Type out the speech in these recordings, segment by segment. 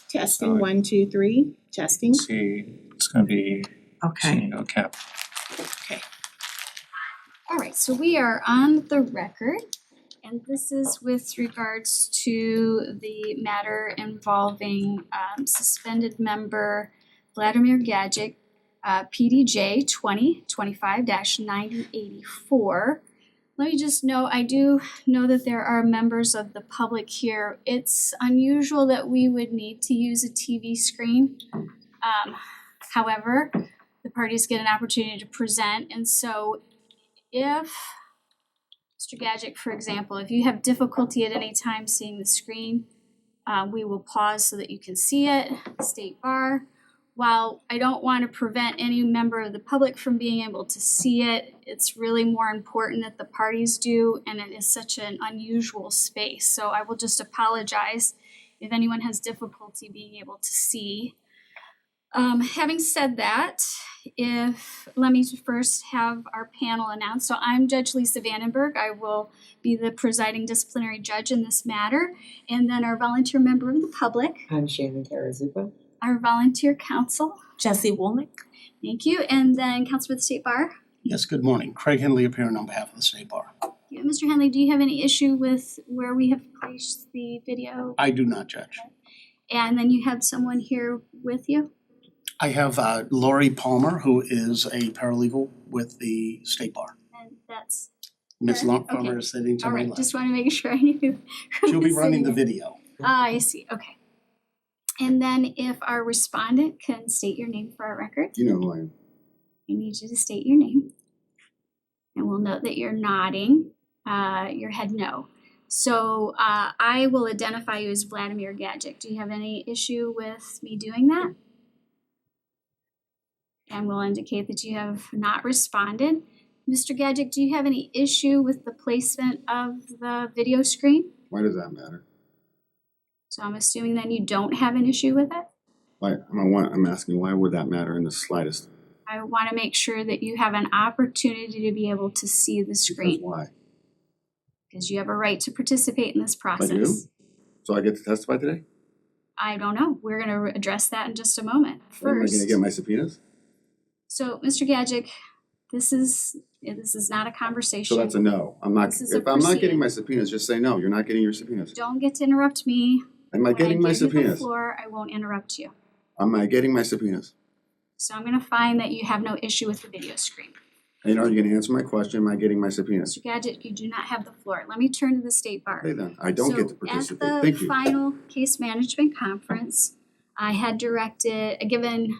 Testing, 1, 2, 3, testing. Let's see, it's going to be Okay. okay. Okay. All right, so we are on the record, and this is with regards to the matter involving suspended member Vladimir Gajic, PDJ 2025-9084. Let me just know, I do know that there are members of the public here. It's unusual that we would need to use a TV screen. However, the parties get an opportunity to present, and so if, Mr. Gajic, for example, if you have difficulty at any time seeing the screen, we will pause so that you can see it. State Bar. While I don't want to prevent any member of the public from being able to see it, it's really more important that the parties do, and it is such an unusual space. So I will just apologize if anyone has difficulty being able to see. Having said that, let me first have our panel announced. So I'm Judge Lisa Vandenberg. I will be the presiding disciplinary judge in this matter. And then our volunteer member of the public. I'm Shannon Tarazuka. Our volunteer counsel. Jesse Woolnick. Thank you. And then counsel for the State Bar. Yes, good morning. Craig Henley appearing on behalf of the State Bar. Yeah, Mr. Henley, do you have any issue with where we have placed the video? I do not, Judge. And then you have someone here with you? I have Lori Palmer, who is a paralegal with the State Bar. And that's Ms. her? Palmer Okay. is sitting to all my right. left. Just want to make sure I knew who She'll be was running the sitting there. video. Ah, I see. Okay. And then if our respondent can state your name for our record, You know who I am. I need you to state your name. And we'll note that you're nodding your head no. So I will identify you as Vladimir Gajic. Do you have any issue with me doing that? And we'll indicate that you have not responded. Mr. Gajic, do you have any issue with the placement of the video screen? Why does that matter? So I'm assuming then you don't have an issue with it? Why? I'm asking why would that matter in the slightest? I want to make sure that you have an opportunity to be able to see the Because screen why? because you have a right to participate in this process. I do? So I get to testify today? I don't know. We're going to address that in just a moment. Am I going First, to get my subpoenas? so Mr. Gajic, this is not a conversation. So that's a no. I'm not. This is a If I'm not proceeding. getting my subpoenas, just say no. You're not getting your subpoenas. Don't get to interrupt me. Am I getting when my I give you the subpoenas? floor, I won't interrupt you. Am I getting my subpoenas? So I'm going to find that you have no issue with the video screen. And are you going to answer my question? Am I getting my subpoenas? Mr. Gajic, you do not have the floor. Let me turn to the State Bar. Okay then. I don't get to participate. At the Thank you. final case management conference, I had given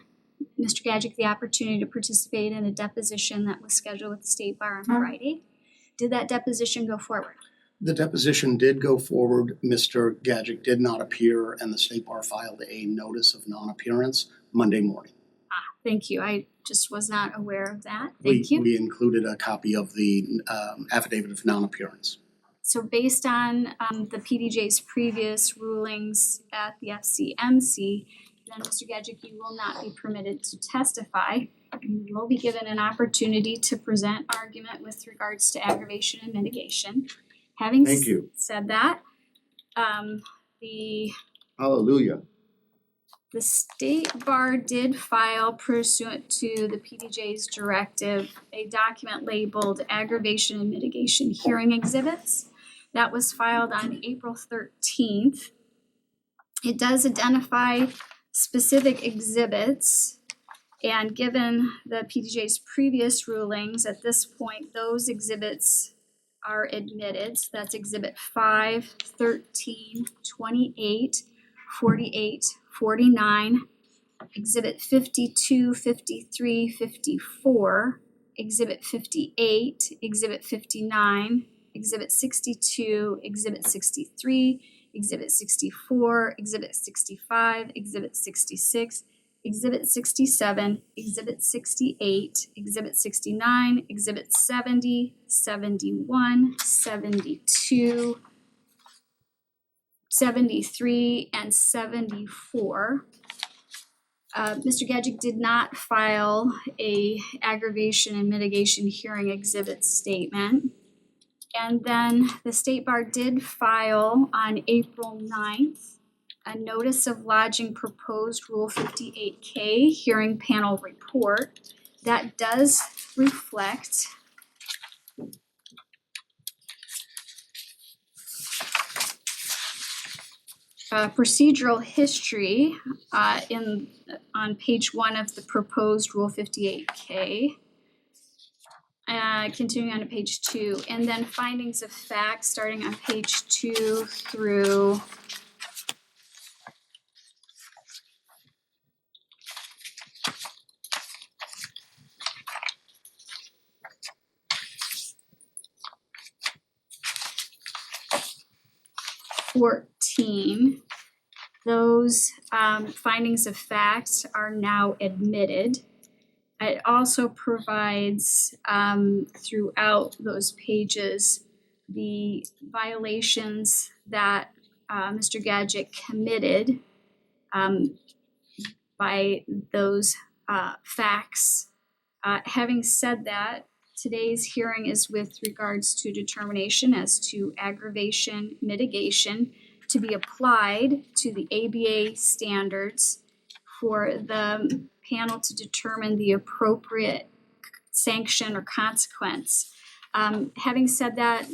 Mr. Gajic the opportunity to participate in a deposition that was scheduled with the State Bar on Friday. Did that deposition go forward? The deposition did go forward. Mr. Gajic did not appear, and the State Bar filed a notice of non-appearance Monday morning. Thank you. I just was not aware of that. Thank you. We included a copy of the affidavit of non-appearance. So based on the PDJ's previous rulings at the FCMC, then Mr. Gajic, you will not be permitted to testify. You will be given an opportunity to present argument with regards to aggravation and mitigation. Having Thank you. said that, Hallelujah. the State Bar did file pursuant to the PDJ's directive a document labeled aggravation and mitigation hearing exhibits. That was filed on April 13th. It does identify specific exhibits, and given the PDJ's previous rulings, at this point, those exhibits are admitted. So that's Exhibit 5, 13, 28, 48, 49, Exhibit 52, 53, 54, Exhibit 58, Exhibit 59, Exhibit 62, Exhibit 63, Exhibit 64, Exhibit 65, Exhibit 66, Exhibit 67, Exhibit 68, Exhibit 69, Exhibit 70, 71, 72, 73, and 74. Mr. Gajic did not file a aggravation and mitigation hearing exhibit statement. And then the State Bar did file on April 9th a notice of lodging proposed Rule 58K hearing panel report that does reflect procedural history on page 1 of the proposed Rule 58K. Continuing on to page 2, and then findings of fact starting on page 2 through (14). Those findings of fact are now admitted. It also provides throughout those pages the violations that Mr. Gadget committed by those facts. Having said that, today's hearing is with regards to determination as to aggravation mitigation to be applied to the ABA standards for the panel to determine the appropriate sanction or consequence. Having said that,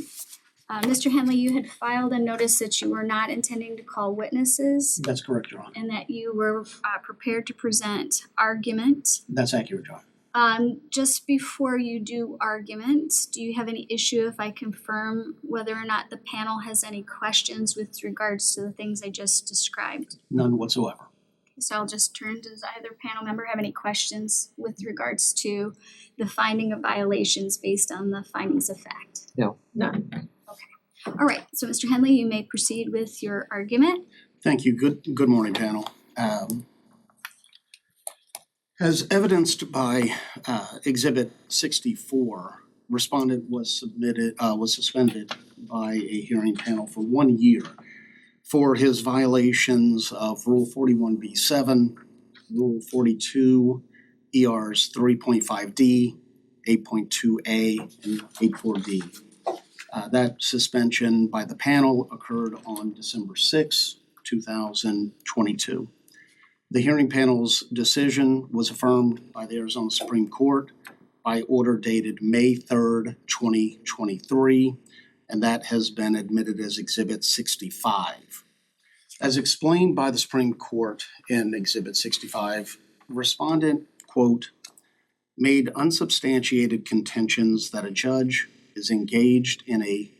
Mr. Henley, you had filed a notice that you were not intending to call witnesses That's correct, Your Honor. and that you were prepared to present argument. That's accurate, Your Honor. Just before you do argument, do you have any issue if I confirm whether or not the panel has any questions with regards to the things I just described? None whatsoever. So I'll just turn, does either panel member have any questions with regards to the finding of violations based on the findings of fact? No. None. All right, so Mr. Henley, you may proceed with your argument. Thank you. Good morning, panel. As evidenced by Exhibit 64, respondent was suspended by a hearing panel for 1 year for his violations of Rule 41B7, Rule 42, ERs 3.5D, 8.2A, and 8.4D. That suspension by the panel occurred on December 6, 2022. The hearing panel's decision was affirmed by the Arizona Supreme Court by order dated May 3rd, 2023, and that has been admitted as Exhibit 65. As explained by the Supreme Court in Exhibit 65, respondent, quote, made unsubstantiated contentions that a judge is engaged in a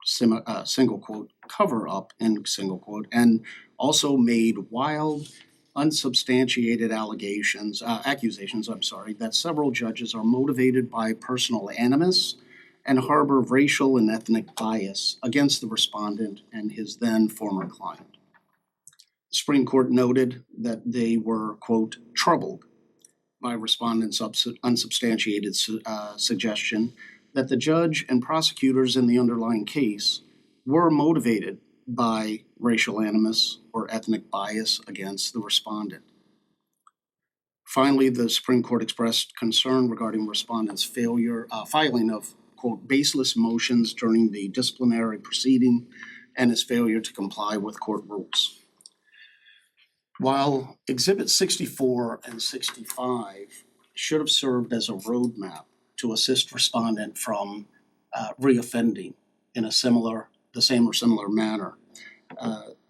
single quote cover-up, end single quote, and also made wild, unsubstantiated accusations, that several judges are motivated by personal animus and harbor racial and ethnic bias against the respondent and his then former client. The Supreme Court noted that they were, quote, troubled by respondent's unsubstantiated suggestion that the judge and prosecutors in the underlying case were motivated by racial animus or ethnic bias against the respondent. Finally, the Supreme Court expressed concern regarding respondent's filing of, quote, baseless motions during the disciplinary proceeding and his failure to comply with court rules. While Exhibit 64 and 65 should have served as a roadmap to assist respondent from reoffending in the same or similar manner,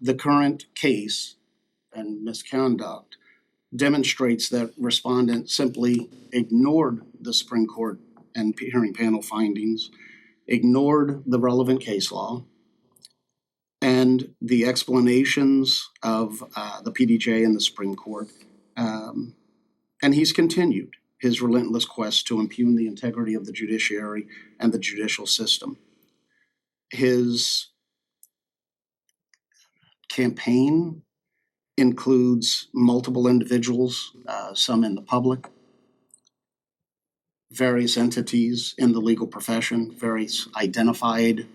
the current case and misconduct demonstrates that respondent simply ignored the Supreme Court and hearing panel findings, ignored the relevant case law, and the explanations of the PDJ and the Supreme Court, and he's continued his relentless quest to impugn the integrity of the judiciary and the judicial system. His campaign includes multiple individuals, some in the public, various entities in the legal profession, various identified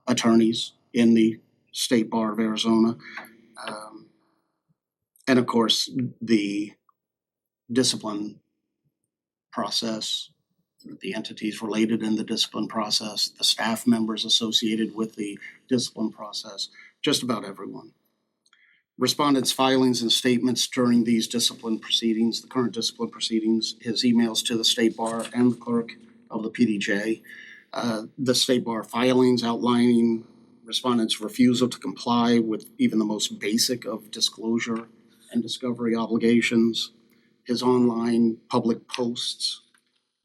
attorneys in the State Bar of Arizona, and of course the discipline process, the entities related in the discipline process, the staff members associated with the discipline process, just about everyone. Respondent's filings and statements during these discipline proceedings, the current discipline proceedings, his emails to the State Bar and the clerk of the PDJ, the State Bar filings outlining respondent's refusal to comply with even the most basic of disclosure and discovery obligations, his online public posts.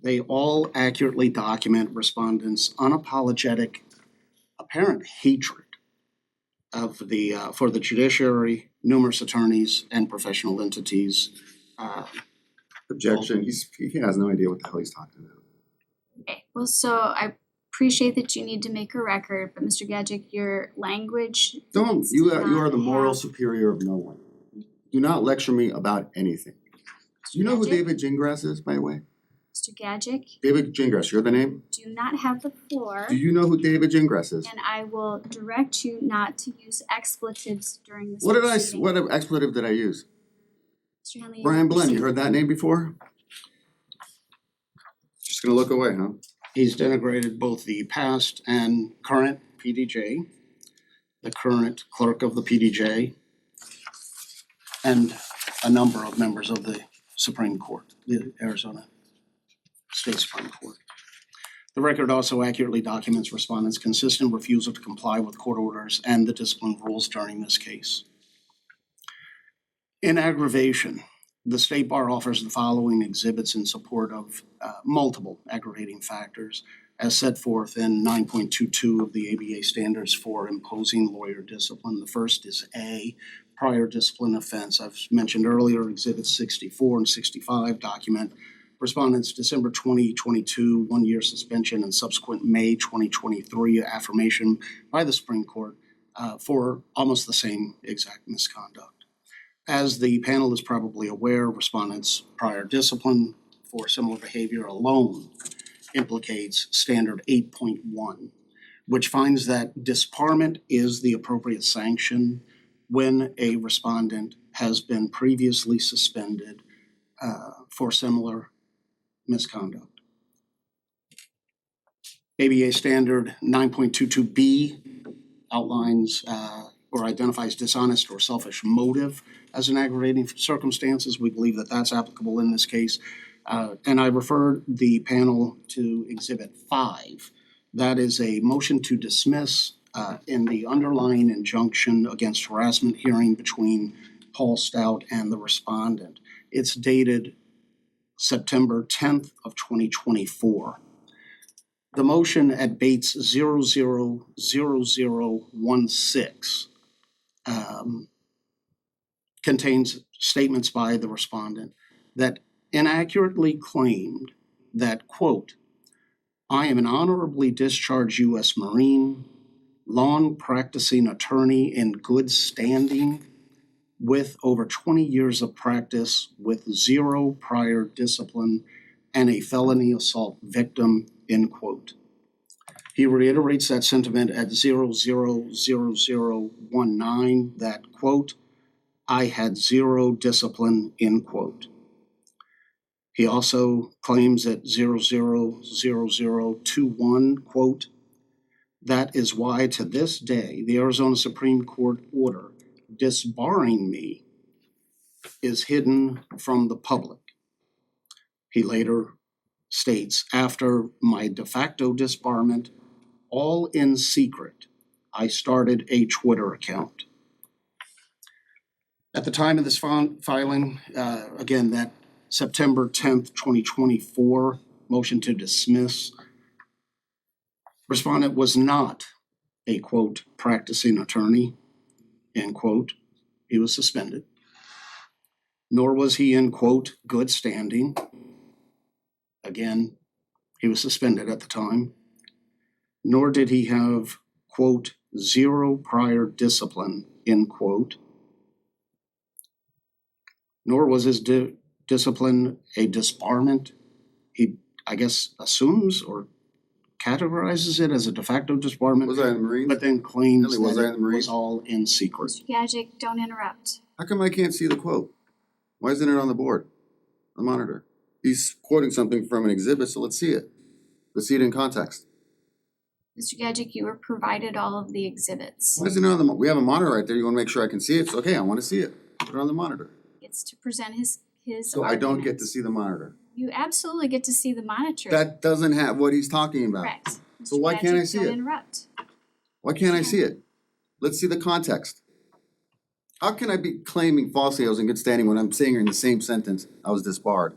They all accurately document respondent's unapologetic apparent hatred of the for the judiciary, numerous attorneys, and professional entities. Objection, he has no idea what the hell he's talking about. Okay, well, so I appreciate that you need to make a record, but Mr. Gadget, your language Don't, needs you to are not the moral have- superior of no one. Do not lecture me about anything. Do you know who Gadget? David Gingras is, by the way? Mr. Gadget, David Gingras, you're the name? do not have the floor, Do you know who David Gingras is? and I will direct you not to use expletives during this What proceeding. expletive did I use? Mr. Henley, Brian Blend, you proceed. heard that name before? Just gonna look away, huh? He's denigrated both the past and current PDJ, the current clerk of the PDJ, and a number of members of the Supreme Court, the Arizona State Supreme Court. The record also accurately documents respondents' consistent refusal to comply with court orders and the discipline rules during this case. In aggravation, the State Bar offers the following exhibits in support of multiple aggravating factors as set forth in 9.22 of the ABA standards for imposing lawyer discipline. The first is A, prior discipline offense. I've mentioned earlier, exhibits 64 and 65 document respondent's December 2022 one-year suspension and subsequent May 2023 affirmation by the Supreme Court for almost the same exact misconduct. As the panel is probably aware, respondents' prior discipline for similar behavior alone implicates standard 8.1, which finds that disbarment is the appropriate sanction when a respondent has been previously suspended for similar misconduct. ABA standard 9.22b outlines or identifies dishonest or selfish motive as an aggravating circumstances. We believe that that's applicable in this case. And I referred the panel to Exhibit 5. That is a motion to dismiss in the underlying injunction against harassment hearing between Paul Stout and the respondent. It's dated September 10th of 2024. The motion at Bates 000016 contains statements by the respondent that inaccurately claimed that, quote, I am an honorably discharged U.S. Marine, long practicing attorney in good standing, with over 20 years of practice, with zero prior discipline, and a felony assault victim, end quote. He reiterates that sentiment at 000019 that, quote, I had zero discipline, end quote. He also claims at 000021, quote, that is why to this day the Arizona Supreme Court order disbarring me is hidden from the public. He later states, after my de facto disbarment, all in secret, I started a Twitter account. At the time of this filing, again, that September 10th, 2024 motion to dismiss, respondent was not a, quote, practicing attorney, end quote. He was suspended. Nor was he in, quote, good standing. Again, he was suspended at the time. Nor did he have, quote, zero prior discipline, end quote. Nor was his discipline a disbarment. He, I guess, assumes or categorizes it as a de facto disbarment, Was I in the Marines? but then claims Really, was I that in the it was Marines? all in secret. Mr. Gadget, don't interrupt. How come I can't see the quote? Why isn't it on the board, the monitor? He's quoting something from an exhibit, so let's see it. Let's see it in context. Mr. Gadget, you were provided all of the exhibits. Why is it not on the, we have a monitor right there, you wanna make sure I can see it, so okay, I wanna see it, put it on the monitor. It's to present his So I don't get to arguments. see the monitor. You absolutely get to see the monitor. That doesn't have what he's talking about. Correct. So Mr. why can't I Gadget, see don't it? interrupt. Why can't I see it? Let's see the context. How can I be claiming falsely I was in good standing when I'm saying in the same sentence, I was disbarred?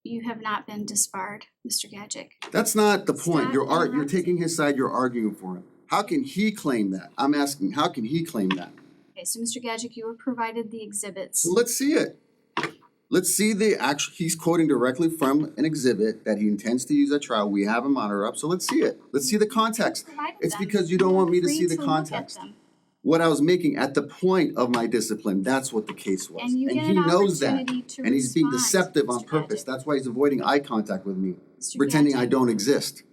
You have not been disbarred, Mr. Gadget. That's not the point. Stop You're interrupting. taking his side, you're arguing for him. How can he claim that? I'm asking, how can he claim that? Okay, so Mr. Gadget, you were provided the exhibits. So let's see it. Let's see the actual, he's quoting directly from an exhibit that he intends to use at trial. We have a monitor up, so let's see it. Let's see the context. Provided It's them. because you don't want me to Free see the look at context. them. What I was making at the point of my discipline, that's what the case was. And you get he an knows that. opportunity to And he's being respond, deceptive on Mr. purpose. Gadget. That's why he's avoiding eye contact with me, Mr. pretending I Gadget, don't exist.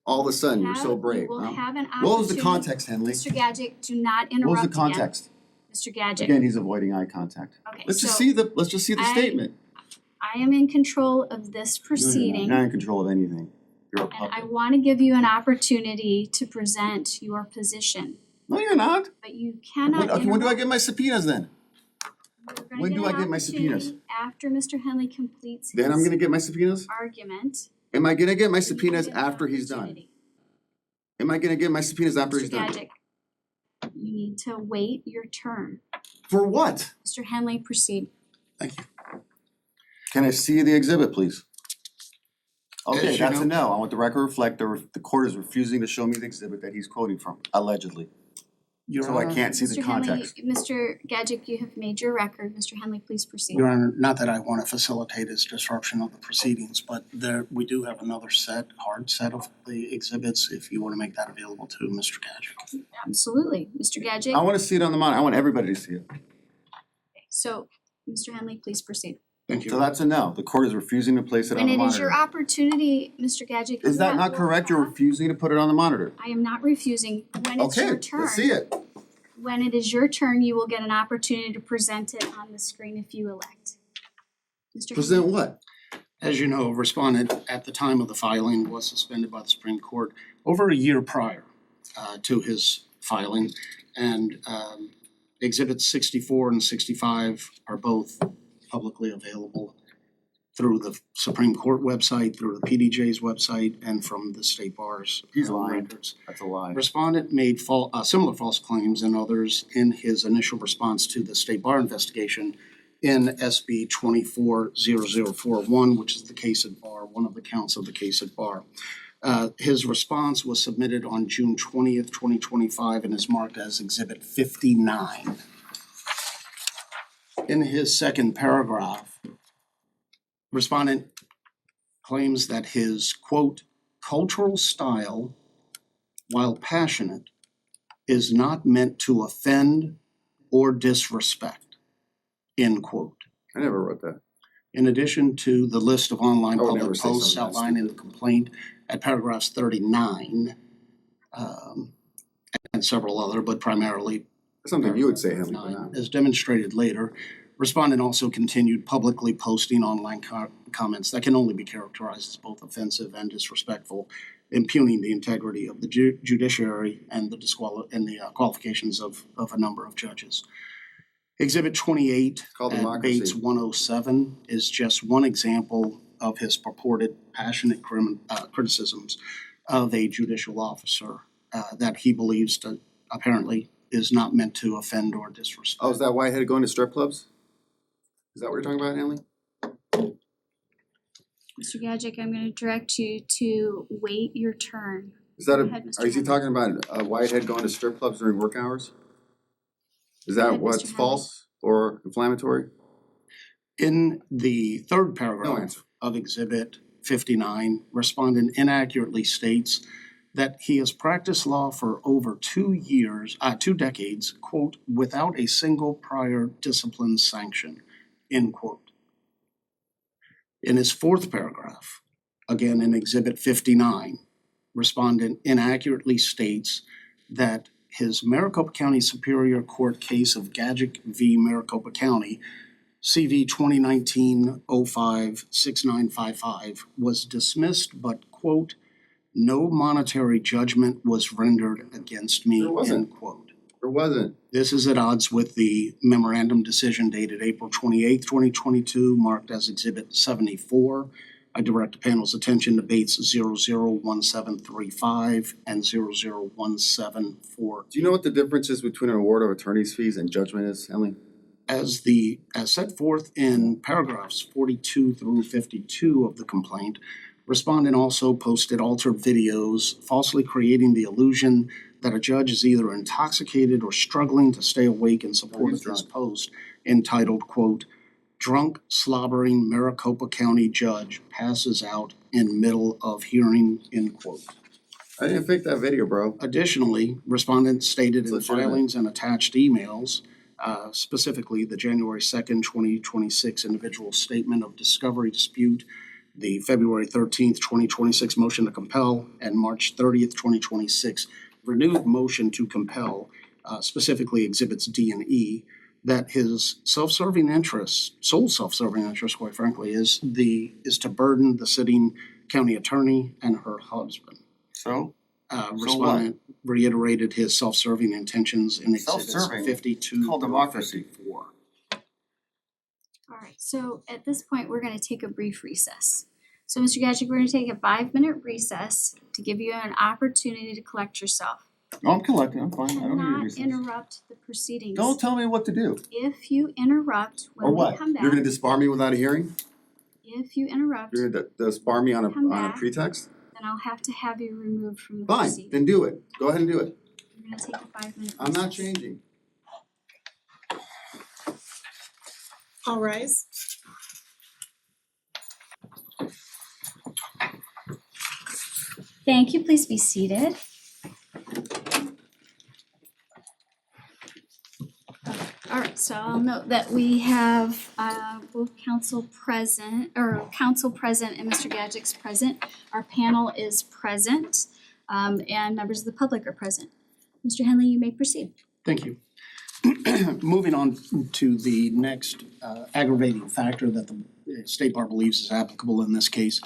All of a sudden, you're so you brave, will huh? have an What was the opportunity- context, Henley? Mr. Gadget, do not What was interrupt the again. context? Mr. Gadget, Again, he's avoiding eye contact. okay, Let's just so see the I- statement. I am in control of this proceeding. You're not in control of anything. You're a And I puppet. want to give you an opportunity to present your position, No, you're not. but you cannot Okay, when do I interrupt. get my subpoenas then? You're gonna when get do an I get my subpoenas? opportunity After Mr. Henley completes Then I'm his gonna get my subpoenas? argument. Am I gonna get my you will subpoenas get an after he's done? opportunity. Am I gonna get my subpoenas after he's Mr. done? Gadget, you need to wait your turn. For what? Mr. Henley, proceed. Thank you. Can I see the exhibit, please? Okay, As you that's a know- no. I want the record to reflect the court is refusing to show me the exhibit that he's quoting from, allegedly. Your So I Honor- can't see the Mr. Henley, context. Mr. Gadget, you have made your record. Mr. Henley, please proceed. Your Honor, not that I want to facilitate his disruption of the proceedings, but we do have another hard set of the exhibits, if you want to make that available to Mr. Gadget. Absolutely. Mr. Gadget, I wanna see it on the monitor. I want everybody to see it. so Mr. Henley, please proceed. Thank you. So that's a no. The court is refusing to place it on When the it is your monitor. opportunity, Mr. Gadget. Is you that not will correct? You're have- refusing to put it on the monitor. I am not refusing. When it's your Okay, turn. let's see it. When it is your turn, you will get an opportunity to present it on the screen if you elect. Mr. Present Henley, what? As you know, respondent at the time of the filing was suspended by the Supreme Court over a year prior to his filing. And exhibits 64 and 65 are both publicly available through the Supreme Court website, through the PDJ's website, and from the State Bar's He's lying. records. That's a lie. Respondent made similar false claims and others in his initial response to the State Bar investigation in SB 240041, which is the case at bar, one of the counts of the case at bar. His response was submitted on June 20th, 2025, and is marked as Exhibit 59. In his second paragraph, respondent claims that his, quote, cultural style, while passionate, is not meant to offend or disrespect, end quote. I never wrote that. In addition to the list of online I would never public say posts something that outlined in the complaint at paragraphs 39, and several other, but primarily That's something you would say, Henley, but 9, not. as demonstrated later, respondent also continued publicly posting online comments that can only be characterized as both offensive and disrespectful, impugning the integrity of the judiciary and the qualifications of a number of judges. Exhibit 28 called at democracy. Bates 107 is just one example of his purported passionate criticisms of a judicial officer that he believes to apparently is not meant to offend or disrespect. Oh, is that whitehead going to strip clubs? Is that what you're talking about, Henley? Mr. Gadget, I'm going to direct you to wait your turn. Is that Go ahead, Mr. is he Henley. talking about a whitehead going to strip clubs during work hours? Is Go that ahead, Mr. what's Henley. false or inflammatory? In the third No paragraph answer. of Exhibit 59, respondent inaccurately states that he has practiced law for over 2 decades, quote, without a single prior discipline sanction, end quote. In his fourth paragraph, again in Exhibit 59, respondent inaccurately states that his Maricopa County Superior Court case of Gadget v. Maricopa County, CV 2019-05-6955, was dismissed but, quote, no monetary judgment was rendered against me, There wasn't. end quote. There wasn't. This is at odds with the memorandum decision dated April 28th, 2022, marked as Exhibit 74. I direct the panel's attention to Bates 001735 and 001742. Do you know what the difference is between an award of attorney's fees and judgment is, Emily? As set forth in paragraphs 42 through 52 of the complaint, respondent also posted altered videos, falsely creating the illusion that a judge is either intoxicated or struggling to stay awake in support of his post, entitled, quote, "Drunk, slobbering Maricopa County judge passes out in middle of hearing," end quote. I didn't fake that video, bro. Additionally, respondent stated It's in legitimate. filings and attached emails, specifically the January 2nd, 2026 individual statement of discovery dispute, the February 13th, 2026 motion to compel, and March 30th, 2026 renewed motion to compel, specifically Exhibits D and E, that his sole self-serving interest, quite frankly, is to burden the sitting county attorney and her husband. So? Respondent reiterated his self-serving intentions in Exhibits Self-serving? 52 It's called through All democracy. 54. right, so at this point, we're gonna take a brief recess. So Mr. Gadget, we're gonna take a 5-minute recess to give you an opportunity to collect yourself. No, I'm collecting, I'm fine, I don't need a Cannot recess. interrupt the proceedings. Don't tell me what to do. If you interrupt Or when we what? come back, You're gonna disbar me without a hearing? if you interrupt, You're gonna disbar me on Come a back. pretext? then I'll have to have you removed from the Fine, proceeding. then do it. Go ahead and do it. We're gonna take a 5-minute recess. I'm not changing. All rise. Thank you, please be seated. All right, so I'll note that we have both council present, and Mr. Gadget's present. Our panel is present, and members of the public are present. Mr. Henley, you may proceed. Thank you. Moving on to the next aggravating factor that the State Bar believes is applicable in this case.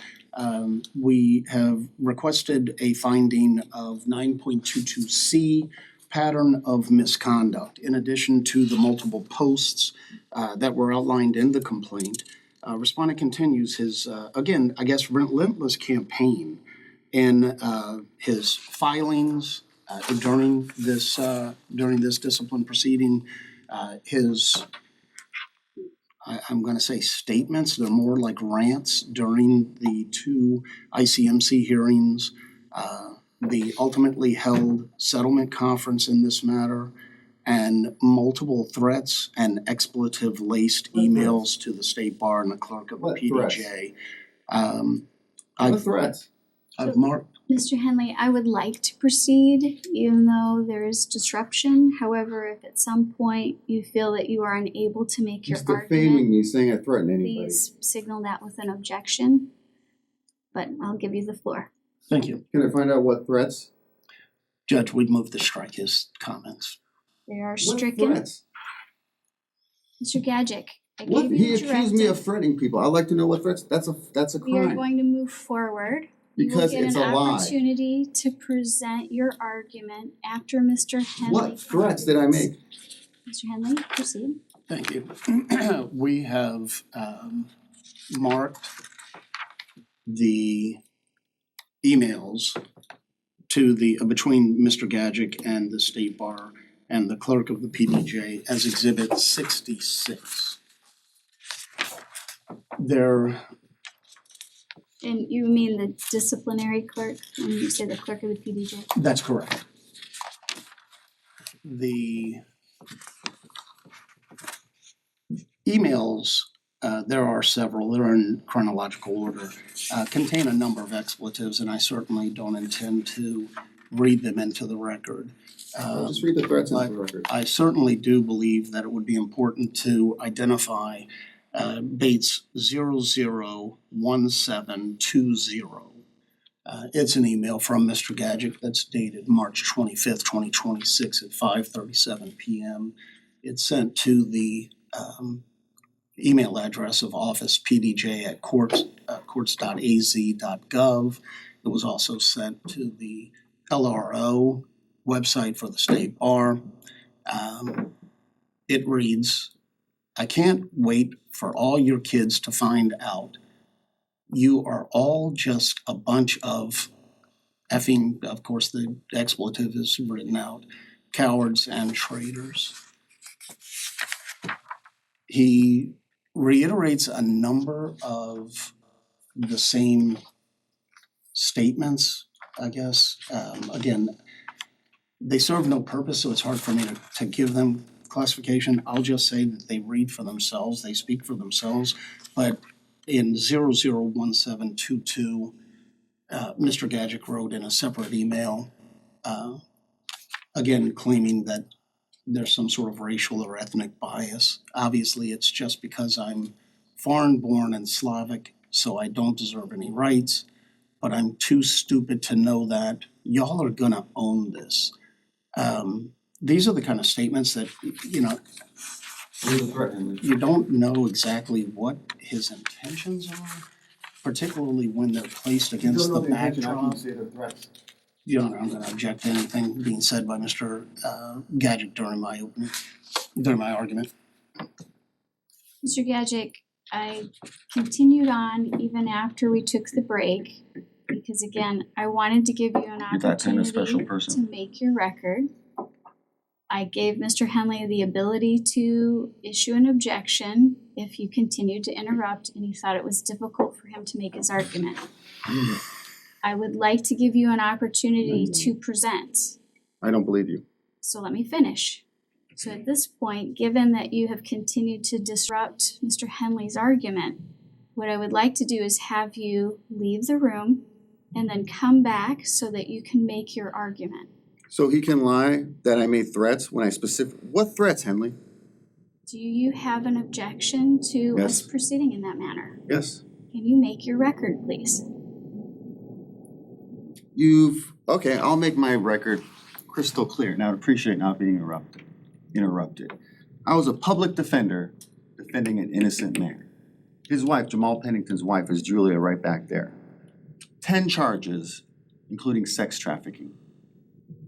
We have requested a finding of 9.22C, pattern of misconduct. In addition to the multiple posts that were outlined in the complaint, respondent continues his, again, I guess, relentless campaign in his filings during this discipline proceeding, I'm going to say statements. They're more like rants during the 2 ICMC hearings, the ultimately held settlement conference in this matter, and multiple threats and expletive-laced emails to the State Bar and the clerk of the What PDJ. What threats? I've marked. Mr. Henley, I would like to proceed even though there is disruption. However, if at some point you feel that you are unable to make your He's argument, defaming me, saying I threatened anybody. please signal that with an objection. But I'll give you the floor. Thank you. Can I find out what threats? Judge, we'd move to strike his comments. They are What stricken. threats? Mr. Gadget, I What? gave He you accused me of directive. threatening people. I'd like to know what threats. That's a We are crime. going to move forward. Because you will it's get a an lie. opportunity to present your argument after Mr. Henley. What threats did I make? Mr. Henley, proceed. Thank you. We have marked the emails to the between Mr. Gadget and the State Bar and the clerk of the PDJ as Exhibit 66. They're And you mean the disciplinary clerk when you say the clerk of the PDJ? That's correct. The emails, there are several, they're in chronological order, contain a number of expletives, and I certainly don't intend to read them into the record. I'll just read the threats into the record. I certainly do believe that it would be important to identify Bates 001720. It's an email from Mr. Gadget that's dated March 25th, 2026 at 5:37 p.m. It's sent to the email address of office pdj@courts.az.gov. It was also sent to the LRO website for the state bar. It reads, "I can't wait for all your kids to find out you are all just a bunch of effing," of course the expletive is written out, "cowards and traitors." He reiterates a number of the same statements, I guess. Again, they serve no purpose, so it's hard for me to give them classification. I'll just say that they read for themselves, they speak for themselves. But in 001722, Mr. Gadget wrote in a separate email, again claiming that there's some sort of racial or ethnic bias. Obviously, it's just because I'm foreign-born and Slavic, so I don't deserve any rights, but I'm too stupid to know that. Y'all are gonna own this. These are the kind of statements that, you know, you don't know exactly what his intentions are, particularly when they're placed against the backdrop. Your Honor, I'm gonna object to anything being said by Mr. Gadget during my argument. Mr. Gajic, I continued on even after we took the break, because again, I wanted to give you an You're that kind of special opportunity person. to make your record. I gave Mr. Henley the ability to issue an objection if you continued to interrupt and he thought it was difficult for him to make his argument. I would like to give you an opportunity to present. I don't believe you. So let me finish. So at this point, given that you have continued to disrupt Mr. Henley's argument, what I would like to do is have you leave the room and then come back so that you can make your argument. So he can lie that I made threats when I what threats, Henley? Do you have an objection to Yes. us proceeding in that manner? Yes. Can you make your record, please? Okay, I'll make my record crystal clear. Now, I'd appreciate not being interrupted. I was a public defender defending an innocent man. His wife, Jamal Pennington's wife, is Julia right back there. 10 charges, including sex trafficking.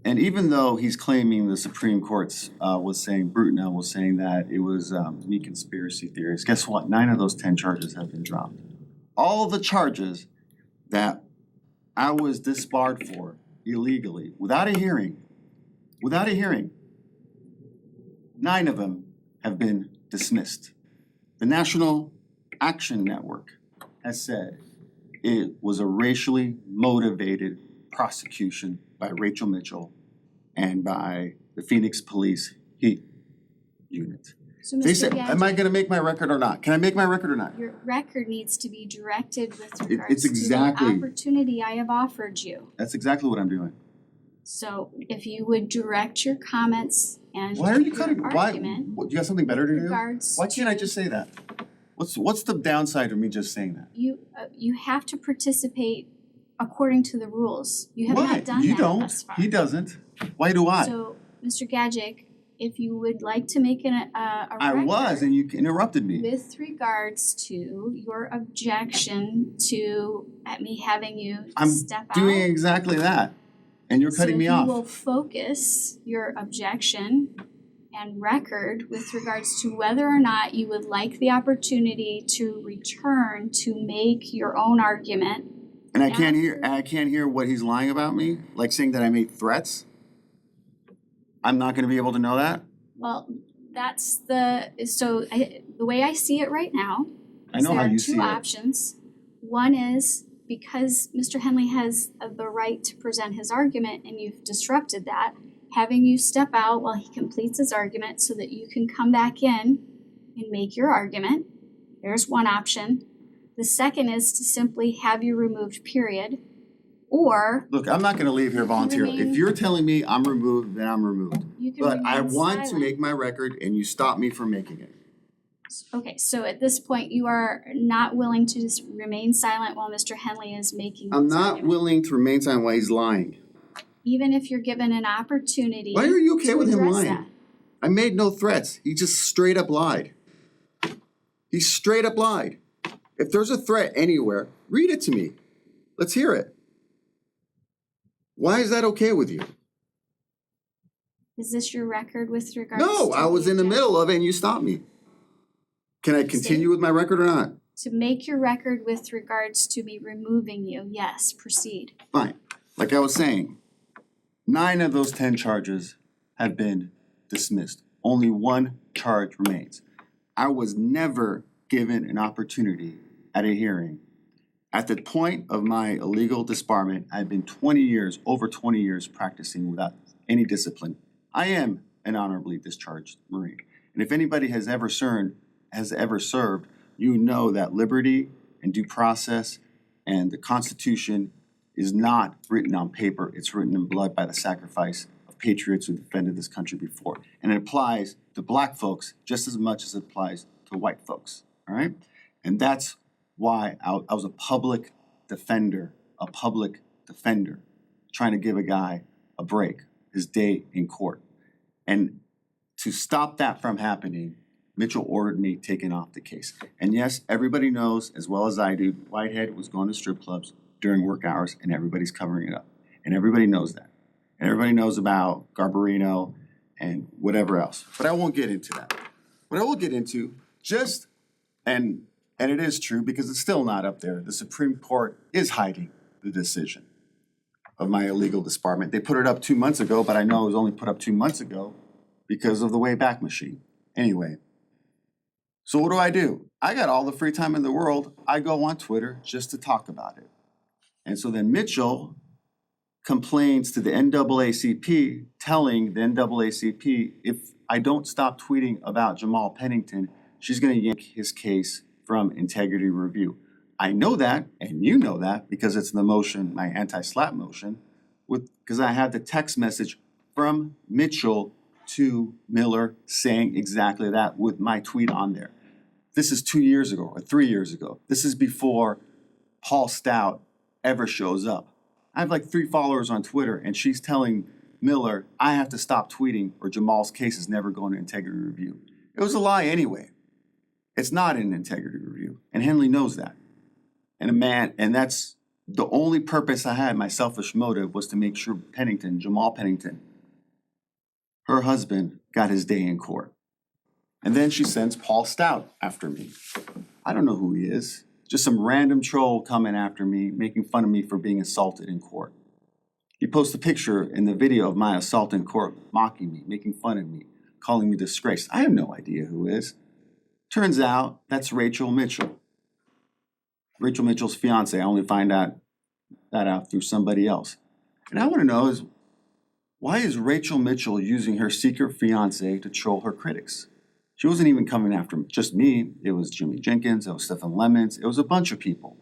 And even though he's claiming the Supreme Court's Brutenell was saying that it was me conspiracy theories, guess what? 9 of those 10 charges have been dropped. All the charges that I was disbarred for illegally, without a hearing, 9 of them have been dismissed. The National Action Network has said it was a racially motivated prosecution by Rachel Mitchell and by the Phoenix Police Heat Unit. So They Mr. said, Gadget, am I gonna make my record or not? Can I make my record or not? your record needs to be directed with it's regards exactly- to the opportunity I have offered you. That's exactly what I'm doing. So if you would direct your comments and Why are you your cutting? argument What, you got something better to with do? regards Why can't I to- just say that? What's the downside of me just saying that? you have to participate according to the rules. You have Why? not done You that don't. thus far. He doesn't. Why do I? So, Mr. Gajic, if you would like to make a I record was, and you interrupted me. with regards to your objection to me having you I'm step out. doing exactly that, and you're cutting me So off. you will focus your objection and record with regards to whether or not you would like the opportunity to return to make your own argument. And I can't hear what he's lying about me, like saying that I made threats. I'm not going to be able to know that. Well, that's the way I see it right now. I know how you see There are it. two options. One is because Mr. Henley has the right to present his argument and you've disrupted that, having you step out while he completes his argument so that you can come back in and make your argument. There's one option. The second is to simply have you removed, period. Or Look, I'm not going to leave here voluntarily. If you're telling me I'm removed, then I'm removed. you can But I remain want to silent. make my record, and you stop me from making it. Okay, so at this point, you are not willing to just remain silent while Mr. Henley is making I'm his not argument. willing to remain silent while he's lying. Even if you're given an opportunity. Why are you okay to with him address lying? that. I made no threats. He just straight up lied. He straight up lied. If there's a threat anywhere, read it to me. Let's hear it. Why is that okay with you? Is this your record with regards No, to I was in the middle of it and you stopped me. Can I continue with my record or not? To make your record with regards to me removing you, yes, proceed. Fine. Like I was saying, 9 of those 10 charges have been dismissed. Only 1 charge remains. I was never given an opportunity at a hearing. At the point of my illegal disbarment, I've been over 20 years practicing without any discipline. I am an honorably discharged Marine. And if anybody has ever served, you know that liberty and due process and the Constitution is not written on paper. It's written in blood by the sacrifice of patriots who defended this country before. And it applies to black folks just as much as it applies to white folks, all right? And that's why I was a public defender, trying to give a guy a break, his day in court. And to stop that from happening, Mitchell ordered me taken off the case. And yes, everybody knows, as well as I do, Whitehead was going to strip clubs during work hours, and everybody's covering it up. And everybody knows that. And everybody knows about Garbarino and whatever else. But I won't get into that. What I will get into, and it is true because it's still not up there, the Supreme Court is hiding the decision of my illegal disbarment. They put it up 2 months ago, but I know it was only put up 2 months ago because of the Wayback Machine. Anyway, so what do? I got all the free time in the world. I go on Twitter just to talk about it. And so then Mitchell complains to the NAACP, telling the NAACP, if I don't stop tweeting about Jamal Pennington, she's going to yank his case from integrity review. I know that, and you know that, because it's in the motion, my anti-SLAPP motion, because I have the text message from Mitchell to Miller saying exactly that with my tweet on there. This is 2 years ago or 3 years ago. This is before Paul Stout ever shows up. I have like 3 followers on Twitter, and she's telling Miller, I have to stop tweeting or Jamal's case is never going to integrity review. It was a lie anyway. It's not in integrity review, and Henley knows that. And that's the only purpose I had, my selfish motive, was to make sure Jamal Pennington, her husband, got his day in court. And then she sends Paul Stout after me. I don't know who he is. Just some random troll coming after me, making fun of me for being assaulted in court. He posts a picture in the video of my assault in court, mocking me, making fun of me, calling me disgraced. I have no idea who it is. Turns out that's Rachel Mitchell. Rachel Mitchell's fiance. I only find that out through somebody else. And I want to know is, why is Rachel Mitchell using her secret fiance to troll her critics? She wasn't even coming after just me. It was Jimmy Jenkins, it was Stephen Lemons, it was a bunch of people.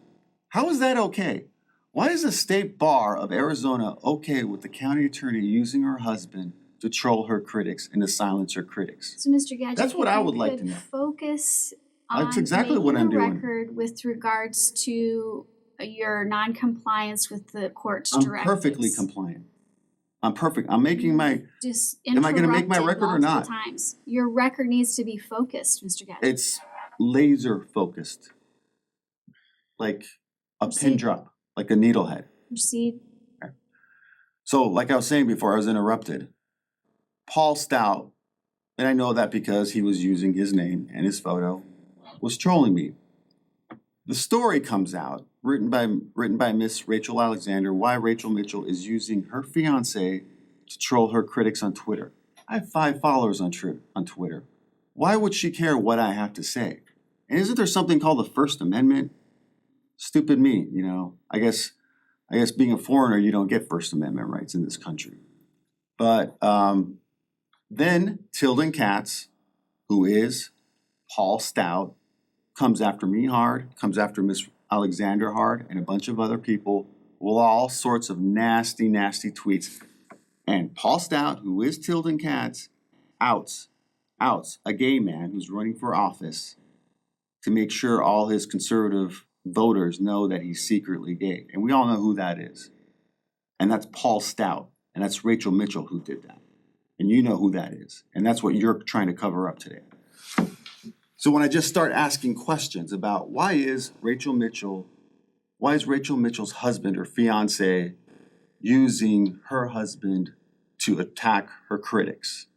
How is that okay? Why is the state bar of Arizona okay with the county attorney using her husband to troll her critics and to silence her critics? So, Mr. Gadget, That's what I would like to know. Focus on That's exactly what I'm making a doing. record with regards to your non-compliance with the court's I'm directives. perfectly compliant. I'm perfect. I'm making my, Just am I gonna make my interrupted record or not? multiple times. Your record needs to be focused, Mr. Gadget. it's laser focused. Like a pin Proceed. drop, like a needlehead. Proceed. So, like I was saying before, I was interrupted. Paul Stout, and I know that because he was using his name and his photo, was trolling me. The story comes out, written by Miss Rachel Alexander, why Rachel Mitchell is using her fiance to troll her critics on Twitter. I have 5 followers on Twitter. Why would she care what I have to say? And isn't there something called the First Amendment? Stupid me, you know. I guess being a foreigner, you don't get First Amendment rights in this country. But then Tilden Katz, who is Paul Stout, comes after me hard, comes after Miss Alexander hard, and a bunch of other people with all sorts of nasty, nasty tweets. And Paul Stout, who is Tilden Katz, outs a gay man who's running for office to make sure all his conservative voters know that he's secretly gay. And we all know who that is. And that's Paul Stout. And that's Rachel Mitchell who did that. And you know who that is. And that's what you're trying to cover up today. So when I just start asking questions about why is Rachel Mitchell's husband or fiance using her husband to attack her critics.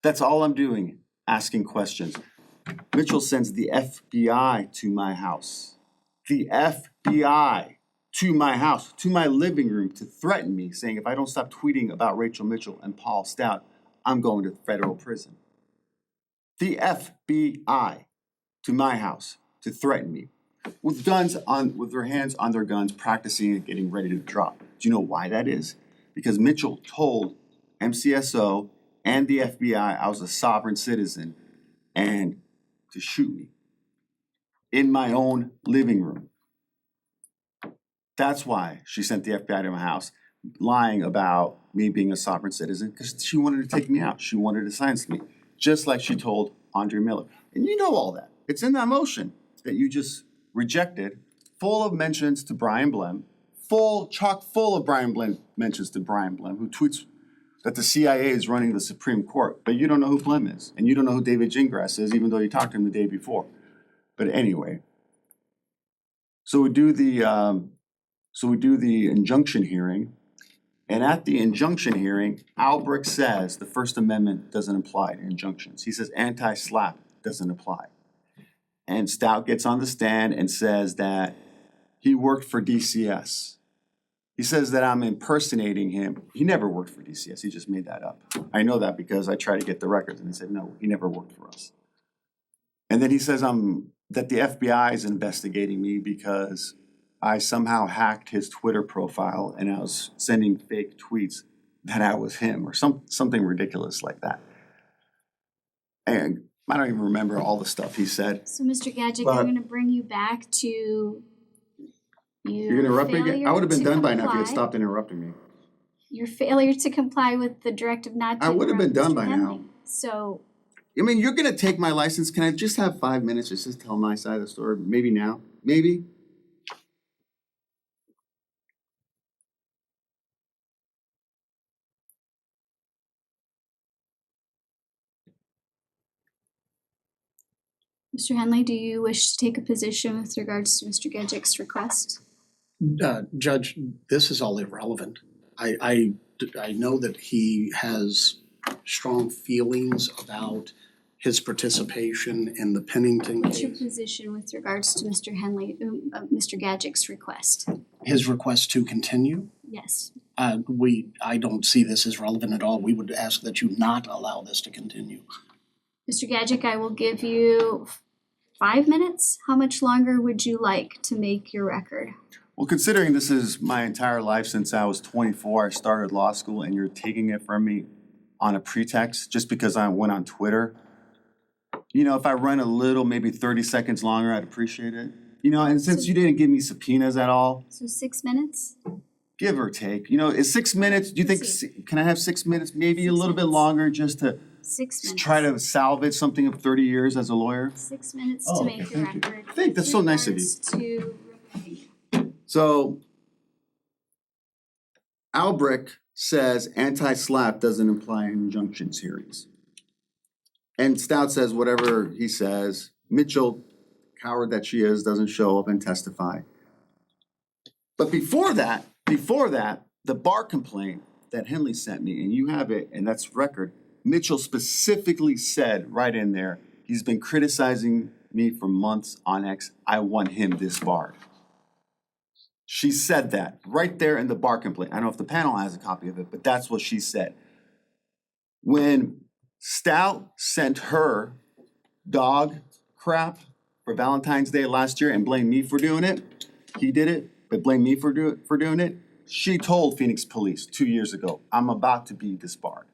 That's all I'm doing, asking questions. Mitchell sends the FBI to my house. The FBI to my house, to my living room to threaten me, saying if I don't stop tweeting about Rachel Mitchell and Paul Stout, I'm going to federal prison. The FBI to my house to threaten me with their hands on their guns, practicing and getting ready to drop. Do you know why that is? Because Mitchell told MCSO and the FBI I was a sovereign citizen and to shoot me in my own living room. That's why she sent the FBI to my house, lying about me being a sovereign citizen, because she wanted to take me out. She wanted to silence me, just like she told Andre Miller. And you know all that. It's in that motion that you just rejected, full of mentions to Brian Blem, chock full of Brian Blem mentions to Brian Blem, who tweets that the CIA is running the Supreme Court, but you don't know who Blem is, and you don't know who David Gingras is, even though you talked to him the day before. But anyway, so we do the injunction hearing, and at the injunction hearing, Albrecht says the First Amendment doesn't apply to injunctions. He says anti-SLAPP doesn't apply. And Stout gets on the stand and says that he worked for DCS. He says that I'm impersonating him. He never worked for DCS. He just made that up. I know that because I tried to get the records, and he said, no, he never worked for us. And then he says that the FBI is investigating me because I somehow hacked his Twitter profile and I was sending fake tweets that I was him or something ridiculous like that. And I don't even remember all the stuff he said. So Mr. Gadget, But- I'm gonna bring you back to You're gonna interrupt me again? I would have been done by now if you had comply. stopped interrupting me. Your failure to comply with the directive not to I would have been interrupt done Mr. by Henley. now. So I mean, you're gonna take my license. Can I just have 5 minutes just to tell my side of the story? Maybe now? Maybe? Mr. Henley, do you wish to take a position with regards to Mr. Gadget's request? Judge, this is all irrelevant. I know that he has strong feelings about his participation in the Pennington What's your case. position with regards to Mr. Henley, Mr. Gadget's request? His request to continue. Yes. I don't see this as relevant at all. We would ask that you not allow this to continue. Mr. Gadget, I will give you 5 minutes. How much longer would you like to make your record? Well, considering this is my entire life since I was 24, I started law school, and you're taking it from me on a pretext just because I went on Twitter. You know, if I run a little, maybe 30 seconds longer, I'd appreciate it. You know, and since you didn't give me subpoenas at all, So 6 minutes? give or take, you know, is 6 minutes, do you think, can I have 6 minutes, maybe a 6 little bit minutes. longer just to 6 minutes. try to salvage something of 30 years as a lawyer? 6 minutes Oh, to okay, make your thank you. record. Thank- that's so nice of you. With regards to removing you. So, Albrecht says anti-SLAPP doesn't apply in injunctions hearings. And Stout says whatever he says. Mitchell, coward that she is, doesn't show up and testify. But before that, the bar complaint that Henley sent me, and you have it, and that's record, Mitchell specifically said right in there, he's been criticizing me for months on X. I want him disbarred. She said that right there in the bar complaint. I don't know if the panel has a copy of it, but that's what she said. When Stout sent her dog crap for Valentine's Day last year and blamed me for doing it, he did it, but blamed me for doing it. She told Phoenix police 2 years ago, I'm about to be disbarred.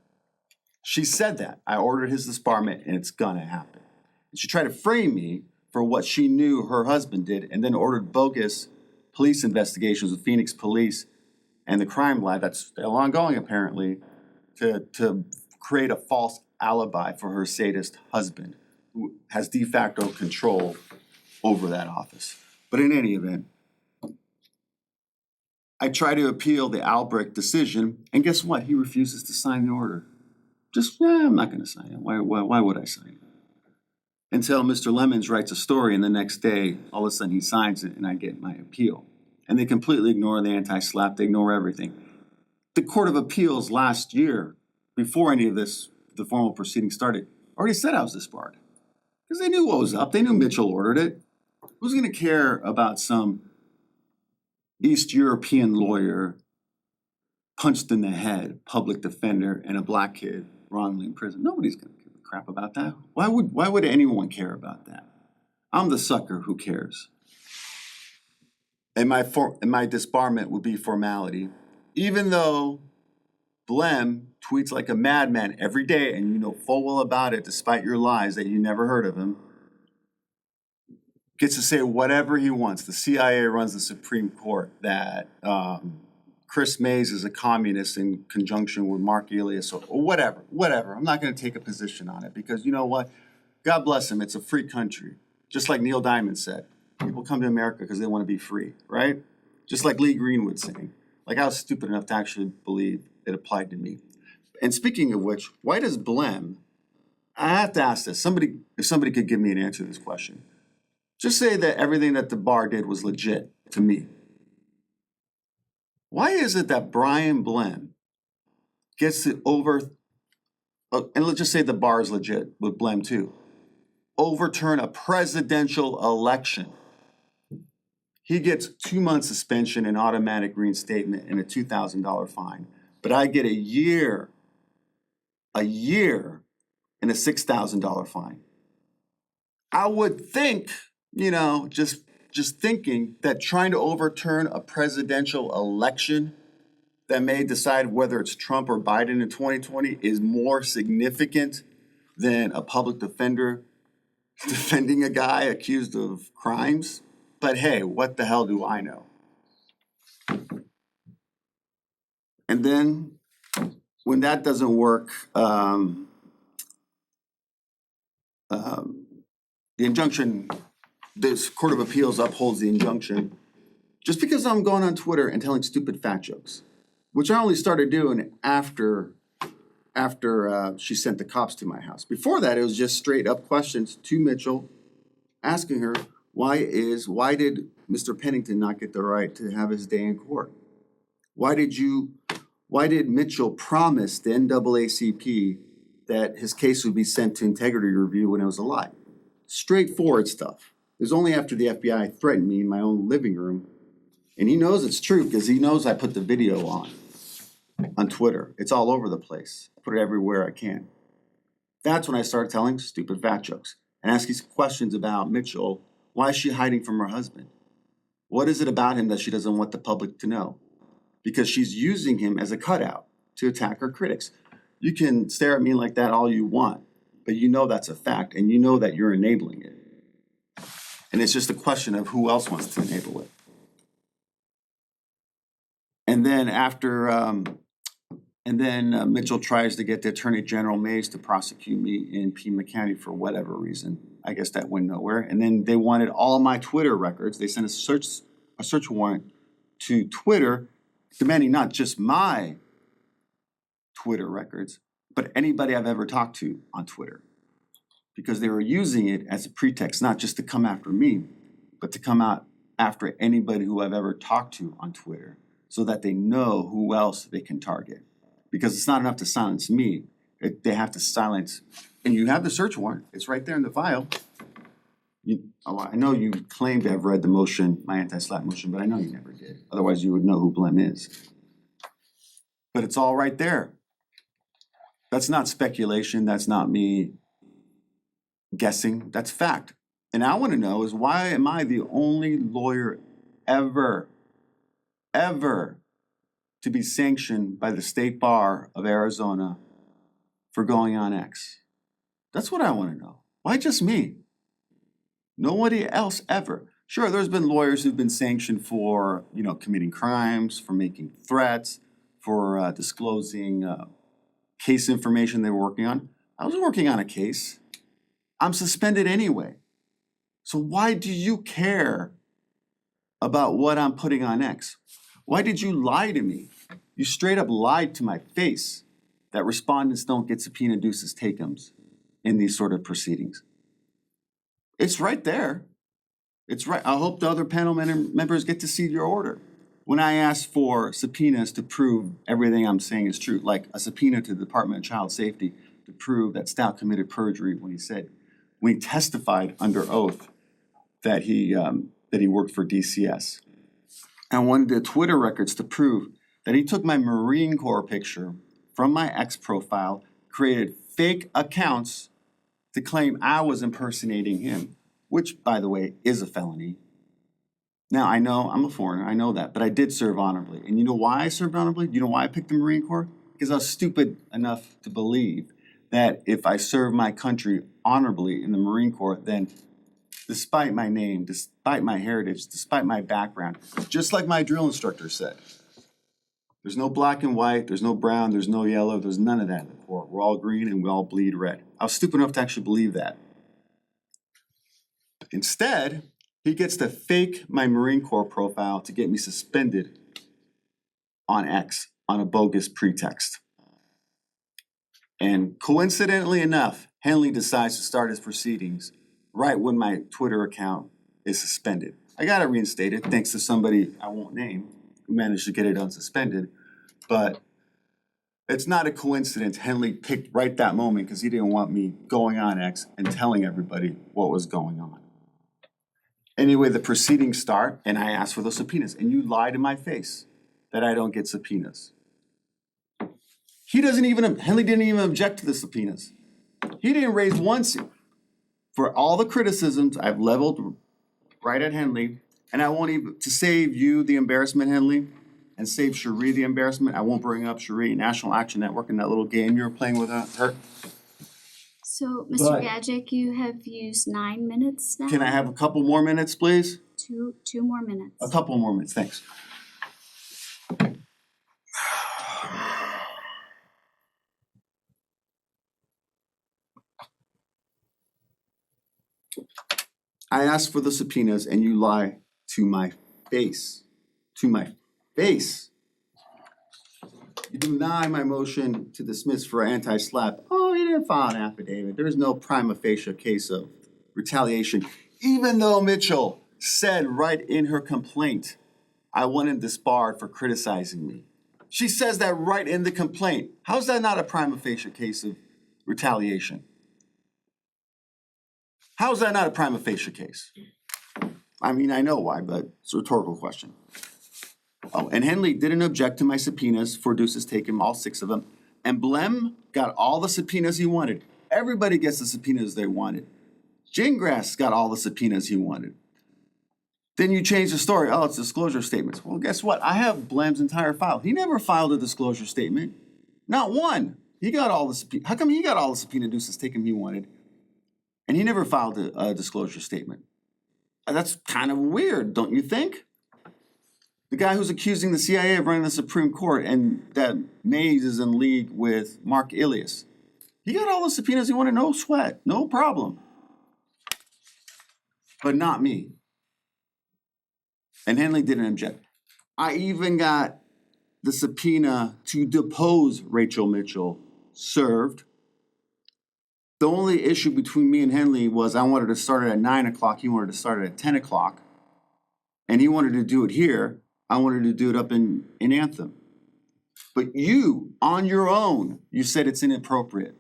She said that. I ordered his disbarment and it's gonna happen. And she tried to frame me for what she knew her husband did and then ordered bogus police investigations with Phoenix police and the crime lab that's still ongoing apparently to create a false alibi for her sadist husband who has de facto control over that office. But in any event, I try to appeal the Albrecht decision, and guess what? He refuses to sign the order. I'm not going to sign it. Why would I sign it? Until Mr. Lemons writes a story, and the next day, all of a sudden he signs it, and I get my appeal. And they completely ignore the anti-SLAPP. They ignore everything. the Court of Appeals last year, before any of this, the formal proceedings started, already said I was disbarred. Because they knew what was up. They knew Mitchell ordered it. Who's gonna care about some East European lawyer punched in the head, public defender, and a black kid wrongly in prison? Nobody's gonna give a crap about that. Why would anyone care about that? I'm the sucker who cares. And my disbarment would be formality, even though Blem tweets like a madman every day, and you know full well about it, despite your lies that you never heard of him. Gets to say whatever he wants. The CIA runs the Supreme Court. That Chris Mays is a communist in conjunction with Mark Elias, or whatever. I'm not going to take a position on it because you know what? God bless him. It's a free country. Just like Neil Diamond said, people come to America because they want to be free, right? Just like Lee Greenwood saying. Like I was stupid enough to actually believe it applied to me. And speaking of which, why does Blem? I have to ask this. If somebody could give me an answer to this question. Just say that everything that the bar did was legit to me. Why is it that Brian Blem gets to and let's just say the bar is legit with Blem too, overturn a presidential election? He gets 2 months suspension and automatic reinstatement and a $2,000 fine. But I get a year and a $6,000 fine. I would think, just thinking that trying to overturn a presidential election that may decide whether it's Trump or Biden in 2020 is more significant than a public defender defending a guy accused of crimes. But hey, what the hell do I know? And then when that doesn't work, the injunction, this Court of Appeals upholds the injunction just because I'm going on Twitter and telling stupid fat jokes, which I only started doing after she sent the cops to my house. Before that, it was just straight up questions to Mitchell, asking her, why did Mr. Pennington not get the right to have his day in court? Why did Mitchell promise the NAACP that his case would be sent to integrity review when it was a lie? Straightforward stuff. It was only after the FBI threatened me in my own living room, and he knows it's true because he knows I put the video on Twitter. It's all over the place. I put it everywhere I can. That's when I started telling stupid fat jokes and asking questions about Mitchell. Why is she hiding from her husband? What is it about him that she doesn't want the public to know? Because she's using him as a cutout to attack her critics. You can stare at me like that all you want, but you know that's a fact, and you know that you're enabling it. And it's just a question of who else wants to enable it. And then Mitchell tries to get the Attorney General Mays to prosecute me in Pima County for whatever reason. I guess that went nowhere. And then they wanted all of my Twitter records. They sent a search warrant to Twitter, demanding not just my Twitter records, but anybody I've ever talked to on Twitter. Because they were using it as a pretext, not just to come after me, but to come out after anybody who I've ever talked to on Twitter, so that they know who else they can target. Because it's not enough to silence me. They have to silence, and you have the search warrant. It's right there in the file. I know you claim to have read the motion, my anti-SLAPP motion, but I know you never did. Otherwise, you would know who Blem is. But it's all right there. That's not speculation. That's not me guessing. That's fact. And I want to know is, why am I the only lawyer ever to be sanctioned by the State Bar of Arizona for going on X? That's what I want to know. Why just me? Nobody else ever. Sure, there's been lawyers who've been sanctioned for, committing crimes, for making threats, for disclosing case information they were working on. I was working on a case. I'm suspended anyway. So why do you care about what I'm putting on X? Why did you lie to me? You straight up lied to my face that respondents don't get subpoena duces takems in these sort of proceedings. It's right there. It's right. I hope the other panel members get to see your order. when I asked for subpoenas to prove everything I'm saying is true, like a subpoena to the Department of Child Safety to prove that Stout committed perjury when he testified under oath that he worked for DCS. I wanted the Twitter records to prove that he took my Marine Corps picture from my X profile, created fake accounts to claim I was impersonating him, which, by the way, is a felony. Now, I know I'm a foreigner, I know that, but I did serve honorably. And you know why I served honorably? Do you know why I picked the Marine Corps? Because I was stupid enough to believe that if I served my country honorably in the Marine Corps, then despite my name, despite my heritage, despite my background, just like my drill instructor said, there's no black and white, there's no brown, there's no yellow, there's none of that in the Corps. We're all green and we all bleed red. I was stupid enough to actually believe that. But instead, he gets to fake my Marine Corps profile to get me suspended on X on a bogus pretext. And coincidentally enough, Henley decides to start his proceedings right when my Twitter account is suspended. I got it reinstated thanks to somebody I won't name who managed to get it unsuspended. But it's not a coincidence Henley picked right that moment because he didn't want me going on X and telling everybody what was going on. Anyway, the proceedings start, and I ask for those subpoenas, and you lie to my face that I don't get subpoenas. Henley didn't even object to the subpoenas. He didn't raise one suit. For all the criticisms I've leveled right at Henley, and I won't even, to save you the embarrassment, Henley, and save Cherie the embarrassment, I won't bring up Cherie, National Action Network, and that little game you were playing with her. So, Mr. Gadget, you have used 9 minutes now. Can I have a couple more minutes, please? Two more minutes. A couple more minutes, thanks. I asked for the subpoenas and you lie to my face. To my face. You deny my motion to dismiss for anti-SLAPP. Oh, you didn't file an affidavit. There is no prima facie case of retaliation. Even though Mitchell said right in her complaint, I wanted disbarred for criticizing me. She says that right in the complaint. How's that not a prima facie case of retaliation? How's that not a prima facie case? I mean, I know why, but it's a rhetorical question. Oh, and Henley didn't object to my subpoenas for Deuces taking all 6 of them. And Blem got all the subpoenas he wanted. Everybody gets the subpoenas they wanted. Gingras got all the subpoenas he wanted. Then you change the story. Oh, it's disclosure statements. Well, guess what? I have Blem's entire file. He never filed a disclosure statement. Not one. He got all the subpoenas. How come he got all the subpoena Deuces taken he wanted? And he never filed a disclosure statement. That's kind of weird, don't you think? The guy who's accusing the CIA of running the Supreme Court and that Mays is in league with Mark Ilias. He got all the subpoenas he wanted, no sweat, no problem. But not me. And Henley didn't object. I even got the subpoena to depose Rachel Mitchell served. The only issue between me and Henley was I wanted to start it at 9 o'clock. He wanted to start it at 10 o'clock. And he wanted to do it here. I wanted to do it up in Anthem. But you, on your own, you said it's inappropriate.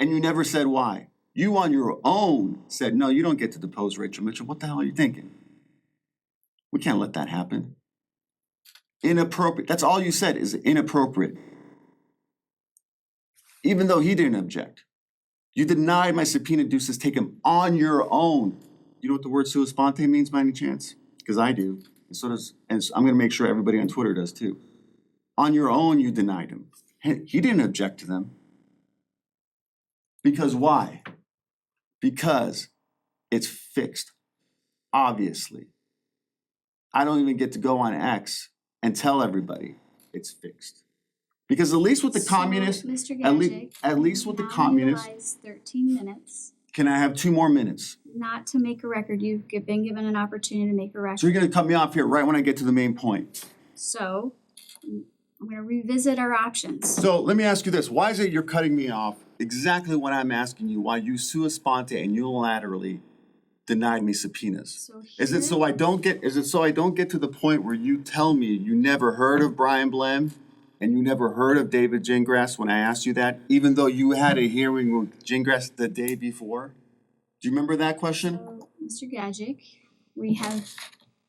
And you never said why. You on your own said, no, you don't get to depose Rachel Mitchell. What the hell are you thinking? We can't let that happen. Inappropriate. That's all you said is inappropriate. Even though he didn't object. You denied my subpoena Deuces taken on your own. You know what the word sua sponte means by any chance? Because I do. And so does, and I'm going to make sure everybody on Twitter does too. On your own, you denied him. He didn't object to them. Because why? Because it's fixed. Obviously. I don't even get to go on X and tell everybody it's fixed. Because at least with the communists, Mr. at least with the communists, 13 minutes. Can I have 2 more minutes? Not to make a record. You've been given an opportunity to make a record. So you're going to cut me off here right when I get to the main point. So I'm going to revisit our options. So let me ask you this. Why is it you're cutting me off exactly when I'm asking you why you sua sponte and unilaterally denied me subpoenas. So Is it so I don't get to the point where you tell me you never heard of Brian Blem and you never heard of David Gingras when I asked you that, even though you had a hearing with Gingras the day before? Do you remember that question? So, Mr. Gajic, we have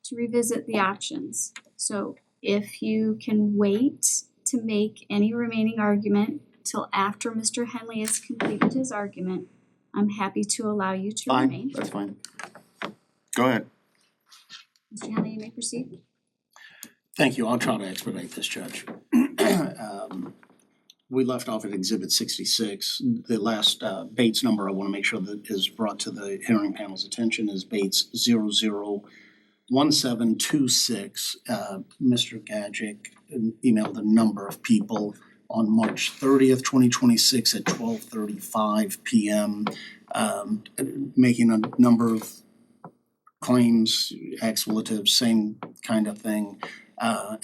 to revisit the options. So if you can wait to make any remaining argument till after Mr. Henley has completed his argument, I'm happy to allow you to Fine, remain. that's fine. Go ahead. Mr. Henley, you may proceed. Thank you. I'll try to expedite this, Judge. We left off at Exhibit 66. The last Bates number I want to make sure that is brought to the hearing panel's attention is Bates 001726. Mr. Gajic emailed a number of people on March 30th, 2026 at 12:35 p.m., making a number of claims, expletives, same kind of thing.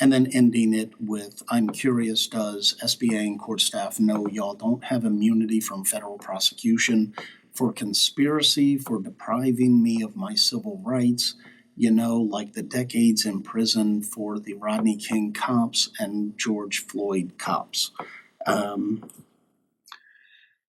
And then ending it with, I'm curious, does SBA and court staff know y'all don't have immunity from federal prosecution for conspiracy for depriving me of my civil rights? You know, like the decades in prison for the Rodney King cops and George Floyd cops.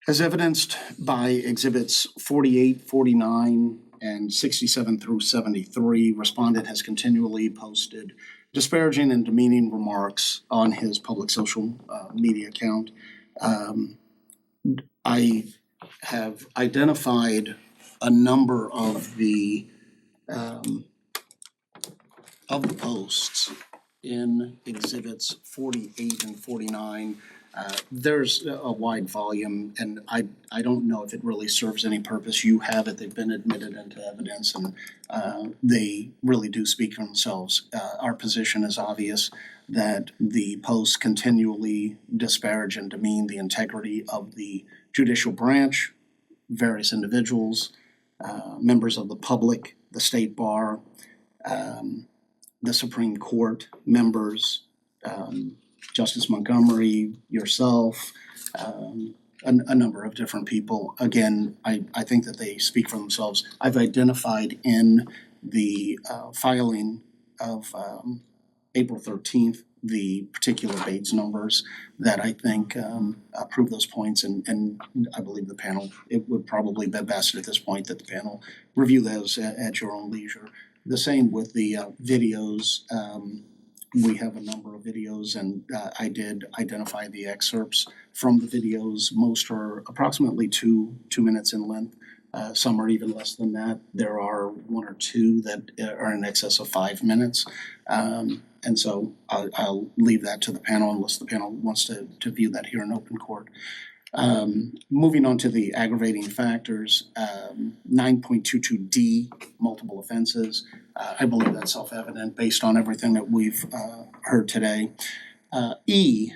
As evidenced by Exhibits 48, 49, and 67 through 73, respondent has continually posted disparaging and demeaning remarks on his public social media account. I have identified a number of the posts in Exhibits 48 and 49. There's a wide volume, and I don't know if it really serves any purpose. You have it, they've been admitted into evidence, and they really do speak for themselves. Our position is obvious that the posts continually disparage and demean the integrity of the judicial branch, various individuals, members of the public, the state bar, the Supreme Court members, Justice Montgomery, yourself, a number of different people. Again, I think that they speak for themselves. I've identified in the filing of April 13th the particular Bates numbers that I think prove those points, and I believe the panel, it would probably be best at this point that the panel review those at your own leisure. The same with the videos. We have a number of videos, and I did identify the excerpts from the videos. Most are approximately two minutes in length. Some are even less than that. There are one or two that are in excess of 5 minutes. And so I'll leave that to the panel unless the panel wants to view that here in open court. Moving on to the aggravating factors, 9.22D, multiple offenses. I believe that's self-evident based on everything that we've heard today. E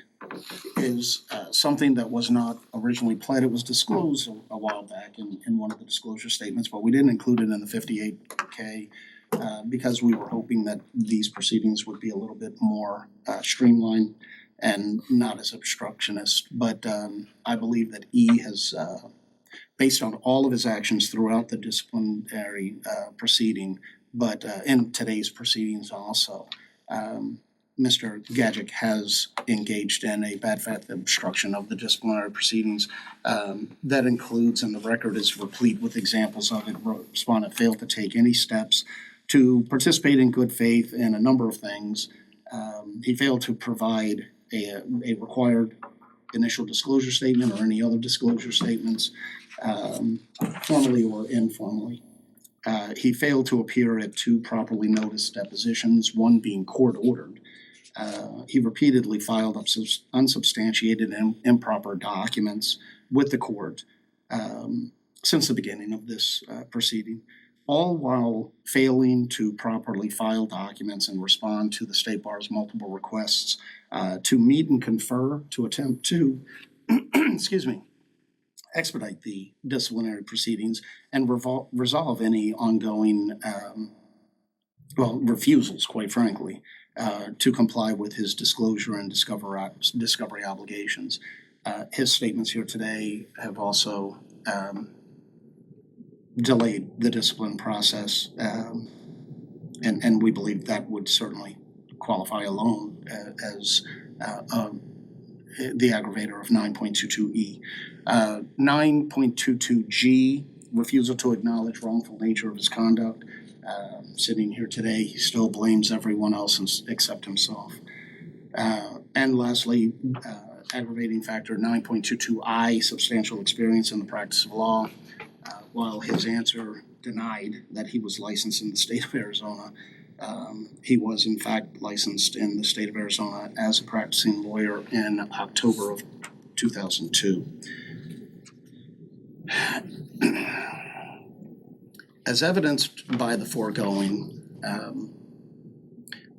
is something that was not originally pled. It was disclosed a while back in one of the disclosure statements, but we didn't include it in the 58K because we were hoping that these proceedings would be a little bit more streamlined and not as obstructionist. But I believe that E has, based on all of his actions throughout the disciplinary proceeding, but in today's proceedings also, Mr. Gajic has engaged in a bad faith obstruction of the disciplinary proceedings. That includes, and the record is replete with examples of it, respondent failed to take any steps to participate in good faith in a number of things. He failed to provide a required initial disclosure statement or any other disclosure statements, formally or informally. He failed to appear at 2 properly noticed depositions, one being court-ordered. He repeatedly filed unsubstantiated and improper documents with the court since the beginning of this proceeding, all while failing to properly file documents and respond to the State Bar's multiple requests to meet and confer to attempt to, expedite the disciplinary proceedings and resolve any ongoing, refusals, quite frankly, to comply with his disclosure and discovery obligations. His statements here today have also delayed the discipline process. And we believe that would certainly qualify alone as the aggravator of 9.22E. 9.22G, refusal to acknowledge wrongful nature of his conduct. Sitting here today, he still blames everyone else except himself. And lastly, aggravating factor 9.22I, substantial experience in the practice of law. While his answer denied that he was licensed in the state of Arizona, he was in fact licensed in the state of Arizona as a practicing lawyer in October of 2002. As evidenced by the foregoing,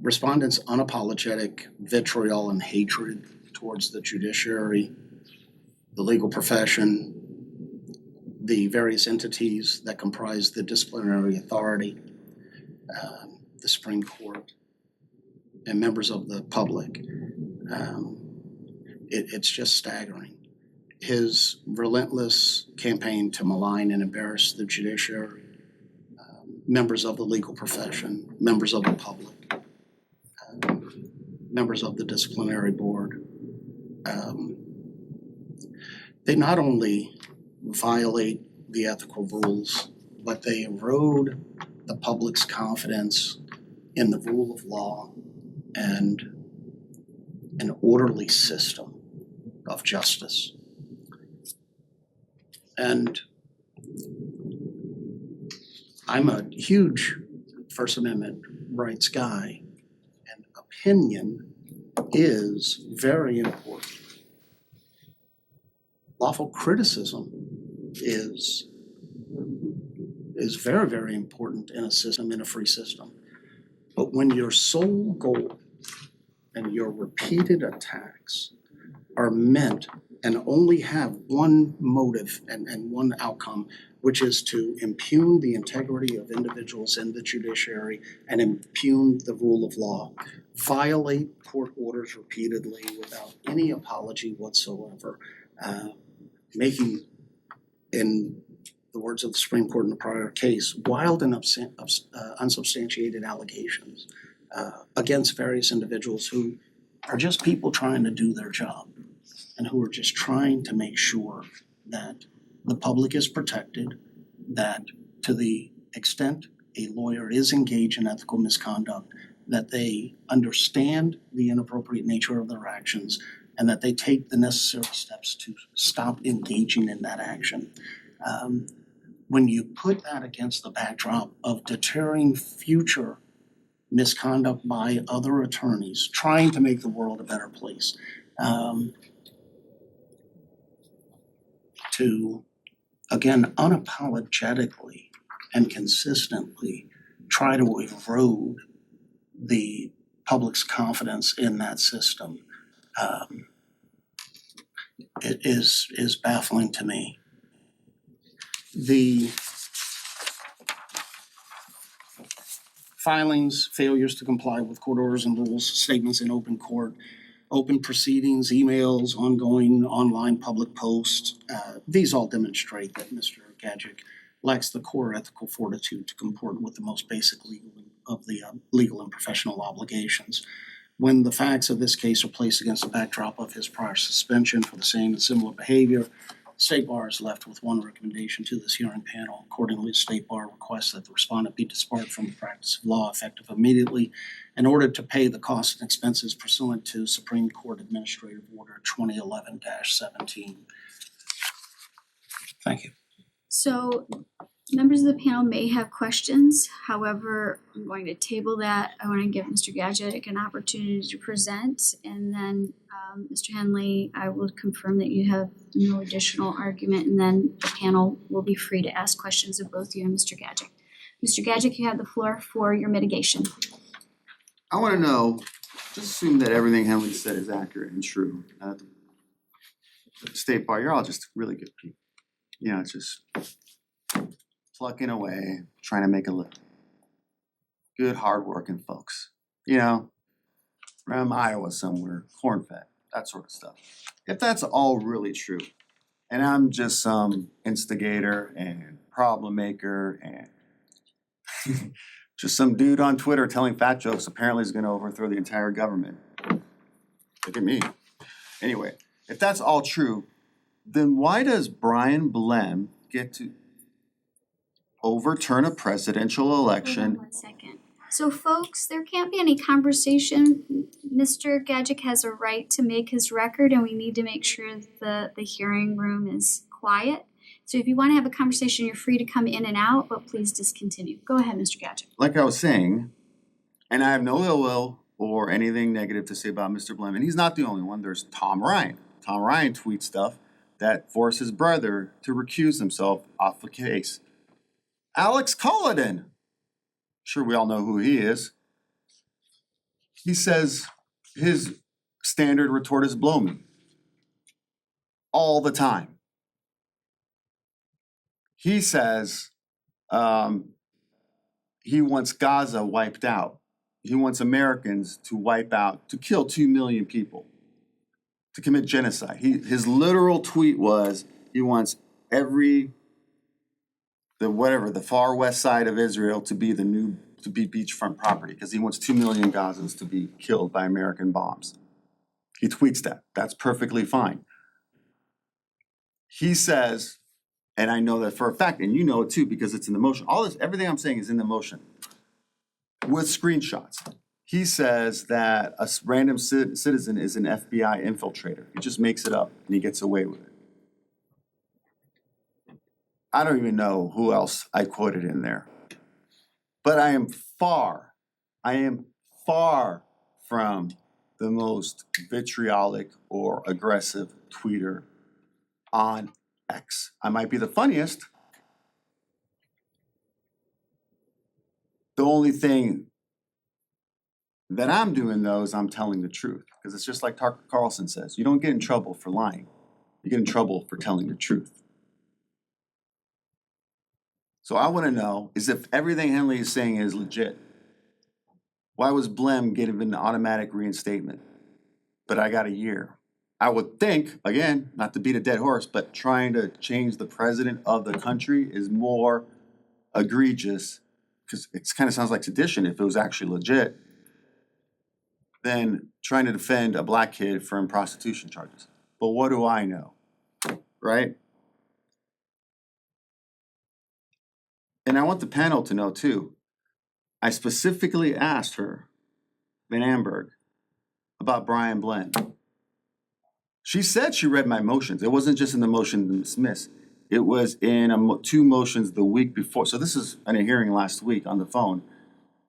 respondents' unapologetic vitriol and hatred towards the judiciary, the legal profession, the various entities that comprise the disciplinary authority, the Supreme Court, and members of the public. It's just staggering. His relentless campaign to malign and embarrass the judiciary, members of the legal profession, members of the public, members of the disciplinary board. They not only violate the ethical rules, but they erode the public's confidence in the rule of law and an orderly system of justice. And I'm a huge First Amendment rights guy, and opinion is very important. Lawful criticism is very, very important in a system, in a free system. But when your sole goal and your repeated attacks are meant and only have one motive and one outcome, which is to impugn the integrity of individuals in the judiciary and impugn the rule of law, violate court orders repeatedly without any apology whatsoever, making, in the words of the Supreme Court in the prior case, wild and unsubstantiated allegations against various individuals who are just people trying to do their job and who are just trying to make sure that the public is protected, that to the extent a lawyer is engaged in ethical misconduct, that they understand the inappropriate nature of their actions and that they take the necessary steps to stop engaging in that action. When you put that against the backdrop of deterring future misconduct by other attorneys trying to make the world a better place, to, again, unapologetically and consistently try to erode the public's confidence in that system, it is baffling to me. The filings, failures to comply with court orders and rules, statements in open court, open proceedings, emails, ongoing online public posts, these all demonstrate that Mr. Gadget lacks the core ethical fortitude to comport with the most basic legal and professional obligations. When the facts of this case are placed against the backdrop of his prior suspension for the same and similar behavior, State Bar is left with one recommendation to this hearing panel. Accordingly, State Bar requests that the respondent be disbarred from the practice of law effective immediately in order to pay the costs and expenses pursuant to Supreme Court Administrative Order 2011-17. thank you. So members of the panel may have questions. However, I'm going to table that. I want to give Mr. Gadget an opportunity to present, and then Mr. Henley, I will confirm that you have no additional argument, and then the panel will be free to ask questions of both you and Mr. Gadget. Mr. Gadget, you have the floor for your mitigation. I wanna know, just assume that everything Henley said is accurate and true. The State Bar, you're all just really good people. You know, it's just plucking away, trying to make a living. Good, hardworking folks. You know, from Iowa somewhere, corn-fed, that sort of stuff. If that's all really true, and I'm just some instigator and problem maker and just some dude on Twitter telling fat jokes apparently is gonna overthrow the entire government. Look at me. Anyway, if that's all true, then why does Brian Blem get to overturn a presidential Hold on election? 1 second. So folks, there can't be any conversation. Mr. Gadget has a right to make his record and we need to make sure the hearing room is quiet. So if you want to have a conversation, you're free to come in and out, but please discontinue. Go ahead, Mr. Gadget. Like I was saying, and I have no ill will or anything negative to say about Mr. Blem, and he's not the only one. There's Tom Ryan. Tom Ryan tweets stuff that forces his brother to recuse himself off the case. Alex Culloden, sure we all know who he is. He says his standard retort is blow me all the time. He says he wants Gaza wiped out. He wants Americans to wipe out, to kill 2 million people, to commit genocide. His literal tweet was he wants the far west side of Israel to be beachfront property because he wants 2 million Gazans to be killed by American bombs. He tweets that. That's perfectly fine. He says, and I know that for a fact, and you know it too because it's in the motion. Everything I'm saying is in the motion with screenshots. He says that a random citizen is an FBI infiltrator. He just makes it up and he gets away with it. I don't even know who else I quoted in there. But I am far from the most vitriolic or aggressive tweeter on X. I might be the funniest. The only thing that I'm doing though is I'm telling the truth. Because it's just like Tucker Carlson says, you don't get in trouble for lying. You get in trouble for telling the truth. So I want to know is if everything Henley is saying is legit, why was Blem given an automatic reinstatement? But I got a year. I would think, again, not to beat a dead horse, but trying to change the president of the country is more egregious, because it kind of sounds like sedition if it was actually legit, than trying to defend a black kid from prostitution charges. But what do I know, right? And I want the panel to know too. I specifically asked her, Van Amberg, about Brian Blem. She said she read my motions. It wasn't just in the motion to dismiss. It was in 2 motions the week before. So this is in a hearing last week on the phone.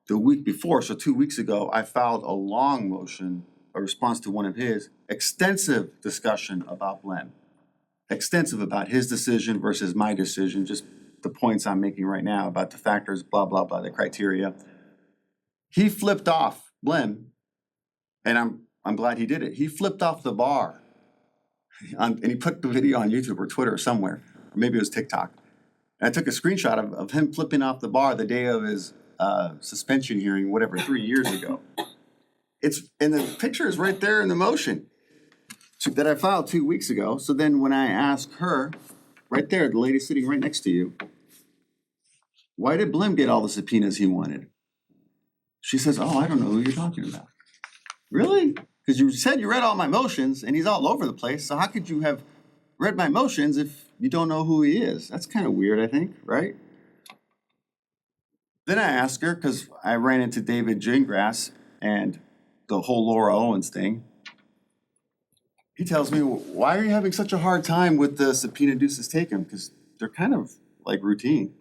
The week before, so 2 weeks ago, I filed a long motion, a response to one of his, extensive discussion about Blem. Extensive about his decision versus my decision, just the points I'm making right now about the factors, blah, blah, blah, the criteria. He flipped off Blem, and I'm glad he did it. He flipped off the bar. And he put the video on YouTube or Twitter or somewhere, or maybe it was TikTok. And I took a screenshot of him flipping off the bar the day of his suspension hearing, whatever, 3 years ago. And the picture is right there in the motion that I filed 2 weeks ago. So then when I asked her, right there, the lady sitting right next to you, why did Blem get all the subpoenas he wanted? She says, oh, I don't know who you're talking about. Really? Because you said you read all my motions and he's all over the place. So how could you have read my motions if you don't know who he is? That's kind of weird, I think, right? Then I asked her, because I ran into David Gingras and the whole Laura Owens thing. He tells me, why are you having such a hard time with the subpoena deuces taken? Because they're kind of like routine.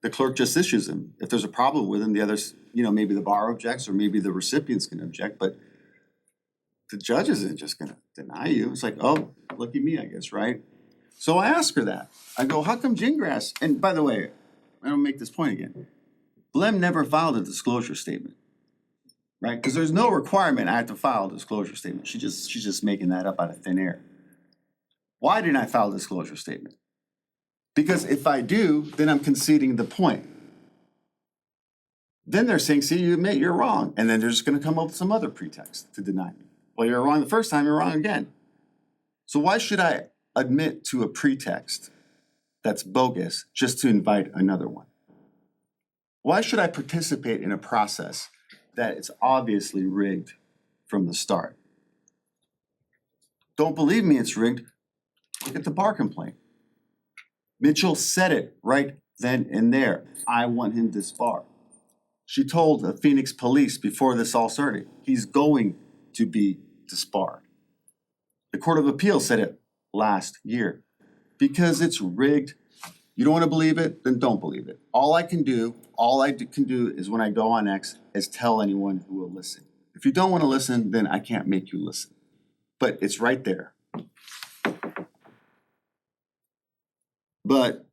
The clerk just issues them. If there's a problem with them, the others, maybe the bar objects or maybe the recipient's going to object, but the judge isn't just going to deny you. It's like, oh, lucky me, I guess, right? So I ask her that. I go, how come Gingras? And by the way, I don't make this point again. Blem never filed a disclosure statement, right? Because there's no requirement I have to file a disclosure statement. She's just making that up out of thin air. Why didn't I file a disclosure statement? Because if I do, then I'm conceding the point. Then they're saying, see, you admit you're wrong. And then they're just going to come up with some other pretext to deny me. Well, you're wrong the first time, you're wrong again. So why should I admit to a pretext that's bogus just to invite another one? Why should I participate in a process that is obviously rigged from the start? Don't believe me it's rigged? Look at the bar complaint. Mitchell said it right then and there. I want him disbarred. She told the Phoenix police before this all started, he's going to be disbarred. The Court of Appeal said it last year. Because it's rigged, you don't want to believe it, then don't believe it. All I can do is when I go on X is tell anyone who will listen. If you don't want to listen, then I can't make you listen. But it's right there. But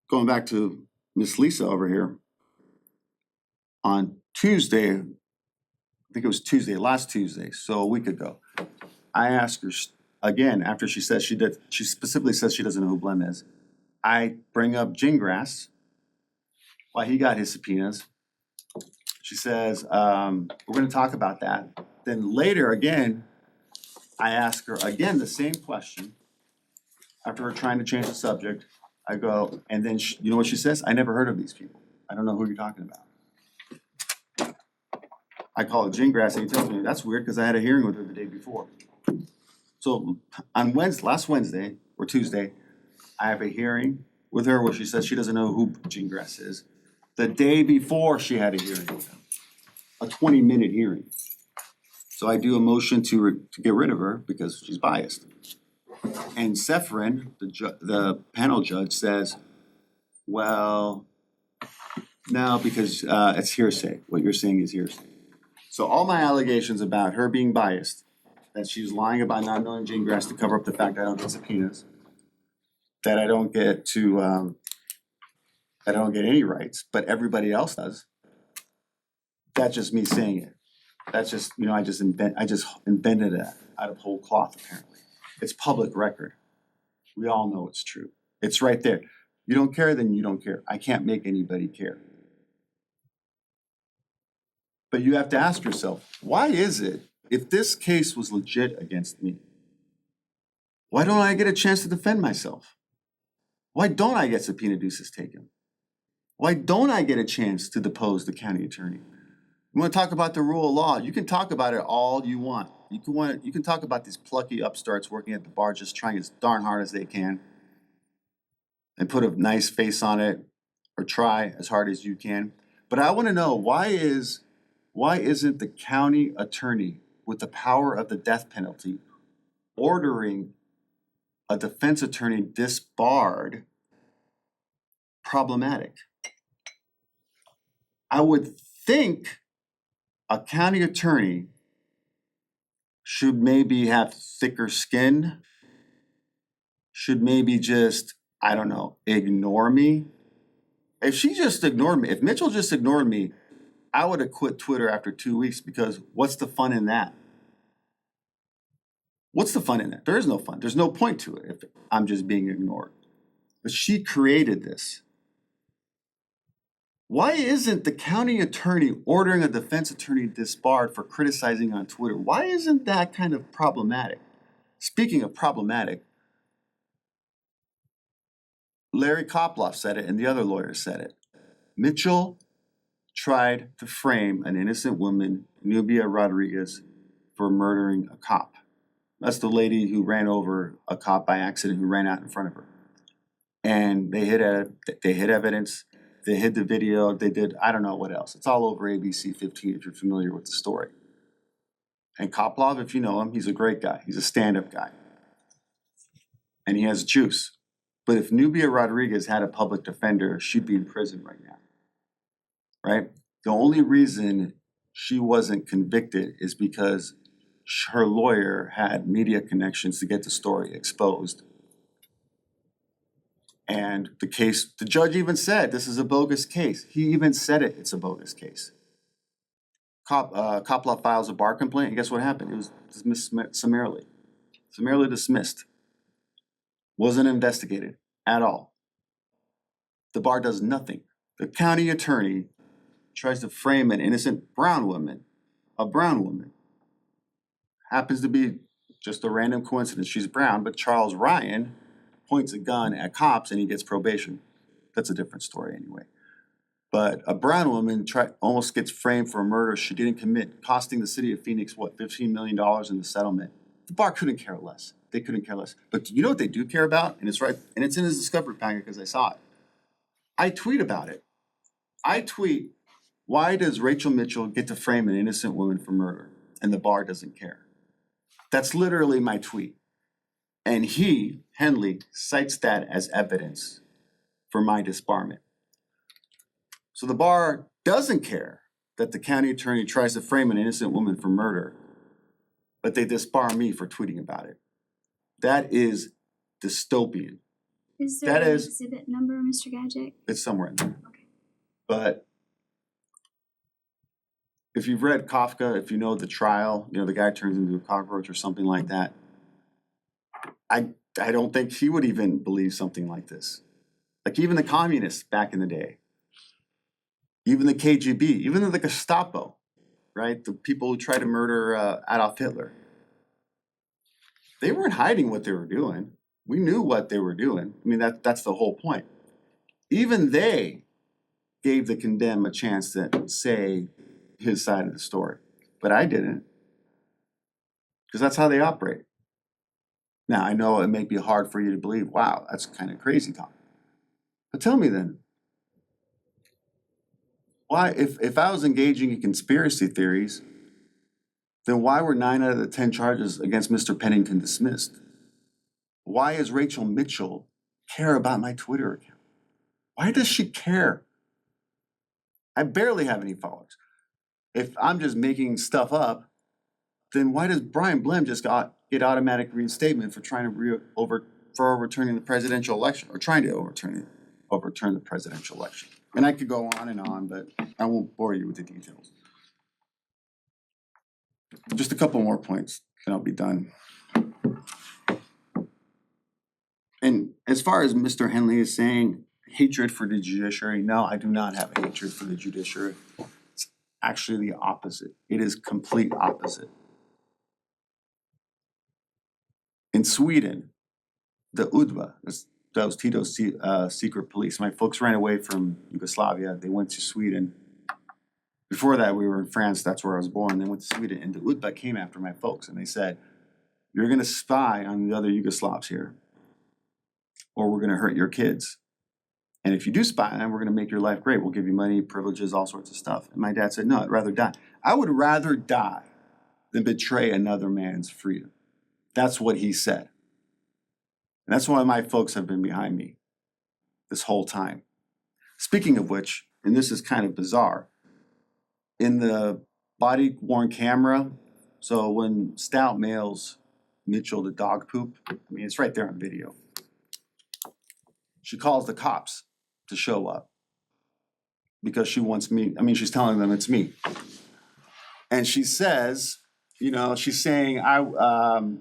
going back to Miss Lisa over here, on Tuesday, I think it was Tuesday, last Tuesday, so a week ago, I asked her again after she says she specifically says she doesn't know who Blem is. I bring up Gingras, why he got his subpoenas. She says, we're going to talk about that. Then later again, I ask her again the same question. After we're trying to change the subject, I go, and then you know what she says? I never heard of these people. I don't know who you're talking about. I call it Gingras, and he tells me, that's weird because I had a hearing with her the day before. So on last Wednesday or Tuesday, I have a hearing with her where she says she doesn't know who Gingras is. The day before she had a hearing with him, a 20-minute hearing. So I do a motion to get rid of her because she's biased. And Seferin, the panel judge, says, well, no, because it's hearsay. What you're saying is hearsay. So all my allegations about her being biased, that she's lying about not knowing Gingras to cover up the fact I don't get subpoenas, that I don't get any rights, but everybody else does. That's just me saying it. That's just, I just invented it out of whole cloth, apparently. It's public record. We all know it's true. It's right there. You don't care, then you don't care. I can't make anybody care. But you have to ask yourself, why is it, if this case was legit against me, why don't I get a chance to defend myself? Why don't I get subpoena duces taken? Why don't I get a chance to depose the county attorney? You want to talk about the rule of law? You can talk about it all you want. You can talk about these plucky upstarts working at the bar just trying as darn hard as they can and put a nice face on it or try as hard as you can. But I want to know, why isn't the county attorney with the power of the death penalty ordering a defense attorney disbarred problematic? I would think a county attorney should maybe have thicker skin, should maybe just, I don't know, ignore me. If she just ignored me, if Mitchell just ignored me, I would have quit Twitter after 2 weeks, because what's the fun in that? What's the fun in that? There is no fun. There's no point to it if I'm just being ignored. But she created this. Why isn't the county attorney ordering a defense attorney disbarred for criticizing on Twitter? Why isn't that kind of problematic? Speaking of problematic, Larry Koploff said it and the other lawyers said it. Mitchell tried to frame an innocent woman, Nubia Rodriguez, for murdering a cop. That's the lady who ran over a cop by accident, who ran out in front of her. And they hid evidence. They hid the video. They did, I don't know what else. It's all over ABC 15 if you're familiar with the story. And Koploff, if you know him, he's a great guy. He's a stand-up guy. And he has juice. But if Nubia Rodriguez had a public defender, she'd be in prison right now. Right? The only reason she wasn't convicted is because her lawyer had media connections to get the story exposed. And the judge even said this is a bogus case. He even said it's a bogus case. Koploff files a bar complaint, and guess what happened? It was dismissed summarily. Summarily dismissed. Wasn't investigated at all. The bar does nothing. The county attorney tries to frame an innocent brown woman, a brown woman. Happens to be just a random coincidence. She's brown, but Charles Ryan points a gun at cops and he gets probation. That's a different story anyway. But a brown woman almost gets framed for a murder she didn't commit, costing the city of Phoenix, what, $15 million in the settlement. The bar couldn't care less. They couldn't care less. But you know what they do care about? And it's right, and it's in his discovery packet because I saw it. I tweet about it. I tweet, why does Rachel Mitchell get to frame an innocent woman for murder and the bar doesn't care? That's literally my tweet. And he, Henley, cites that as evidence for my disbarment. So the bar doesn't care that the county attorney tries to frame an innocent woman for murder, but they disbar me for tweeting about it. That is dystopian. Is there That an is- exhibit number, Mr. Gadget? It's somewhere in there. Okay. But if you've read Kafka, if you know the trial, you know, the guy turns into a cockroach or something like that, I don't think he would even believe something like this. Like even the communists back in the day, even the KGB, even the Gestapo, right? The people who tried to murder Adolf Hitler. They weren't hiding what they were doing. We knew what they were doing. I mean, that's the whole point. Even they gave the condemned a chance to say his side of the story. But I didn't. Because that's how they operate. Now, I know it may be hard for you to believe, wow, that's kind of crazy talk. But tell me then, why, if I was engaging in conspiracy theories, then why were 9 out of the 10 charges against Mr. Pennington dismissed? Why does Rachel Mitchell care about my Twitter account? Why does she care? I barely have any followers. If I'm just making stuff up, then why does Brian Blem just get automatic reinstatement for trying to overturning the presidential election or trying to overturn the presidential election? And I could go on, but I won't bore you with the details. Just a couple more points, and I'll be done. And as far as Mr. Henley is saying, hatred for the judiciary, no, I do not have a hatred for the judiciary. It's actually the opposite. It is complete opposite. In Sweden, the UDBA, that was Tito's secret police. My folks ran away from Yugoslavia. They went to Sweden. Before that, we were in France. That's where I was born. They went to Sweden, and the UDBA came after my folks, and they said, "You're going to spy on the other Yugoslavs here, or we're going to hurt your kids. And if you do spy on them, we're going to make your life great. We'll give you money, privileges, all sorts of stuff." And my dad said, "No, I'd rather die. I would rather die than betray another man's freedom." That's what he said. And that's why my folks have been behind me this whole time. Speaking of which, and this is kind of bizarre, in the body-worn camera, so when Stout mails Mitchell the dog poop, I mean, it's right there on video. She calls the cops to show up because she wants me, I mean, she's telling them it's me. And she says, you know, she's saying,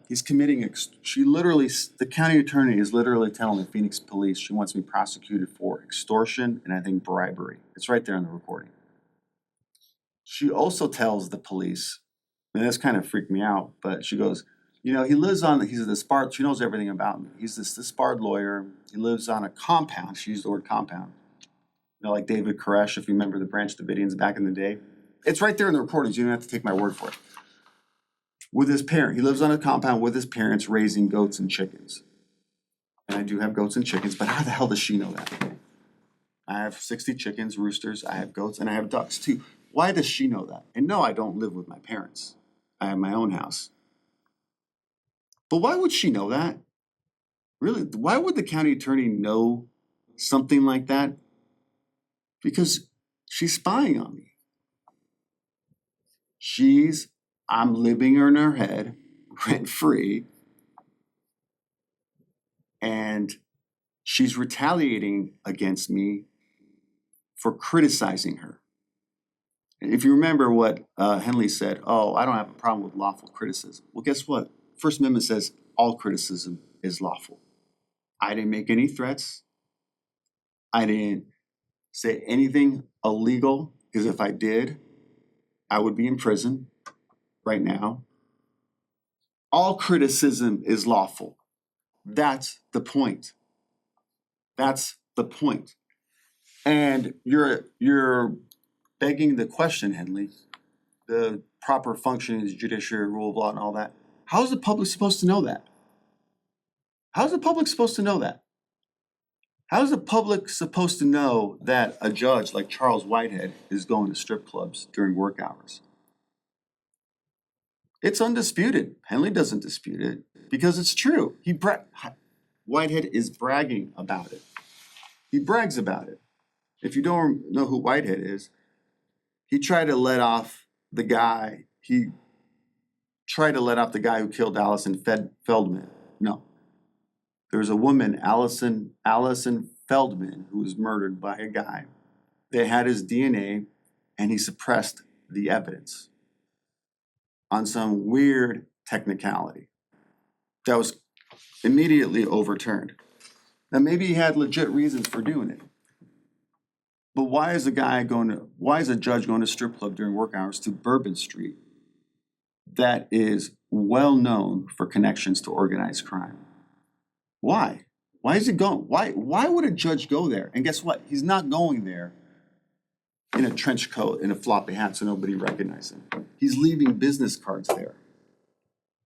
he's committing, the county attorney is literally telling the Phoenix police she wants me prosecuted for extortion and I think bribery. It's right there in the recording. She also tells the police, and this kind of freaked me out, but she goes, you know, he's a disbarred, she knows everything about me. He's this disbarred lawyer. He lives on a compound. She used the word compound. You know, like David Koresh, if you remember the Branch Davidians back in the day. It's right there in the recordings. You don't have to take my word for it. With his parent, he lives on a compound with his parents raising goats and chickens. And I do have goats and chickens, but how the hell does she know that? I have 60 chickens, roosters, I have goats, and I have ducks too. Why does she know that? And no, I don't live with my parents. I have my own house. But why would she know that? Really, why would the county attorney know something like that? Because she's spying on me. I'm living in her head, rent free, and she's retaliating against me for criticizing her. And if you remember what Henley said, oh, I don't have a problem with lawful criticism. Well, guess what? First Amendment says all criticism is lawful. I didn't make any threats. I didn't say anything illegal, because if I did, I would be in prison right now. All criticism is lawful. That's the point. That's the point. And you're begging the question, Henley, the proper functioning of the judiciary, rule of law, and all that. How is the public supposed to know that? How is the public supposed to know that? How is the public supposed to know that a judge like Charles Whitehead is going to strip clubs during work hours? It's undisputed. Henley doesn't dispute it because it's true. Whitehead is bragging about it. He brags about it. If you don't know who Whitehead is, he tried to let off the guy. He tried to let off the guy who killed Allison Feldman. No. There's a woman, Allison Feldman, who was murdered by a guy. They had his DNA, and he suppressed the evidence on some weird technicality that was immediately overturned. Now, maybe he had legit reasons for doing it. But why is a judge going to strip club during work hours to Bourbon Street that is well known for connections to organized crime? Why? Why is it going? Why would a judge go there? And guess what? He's not going there in a trench coat and a floppy hat so nobody recognizes him. He's leaving business cards there.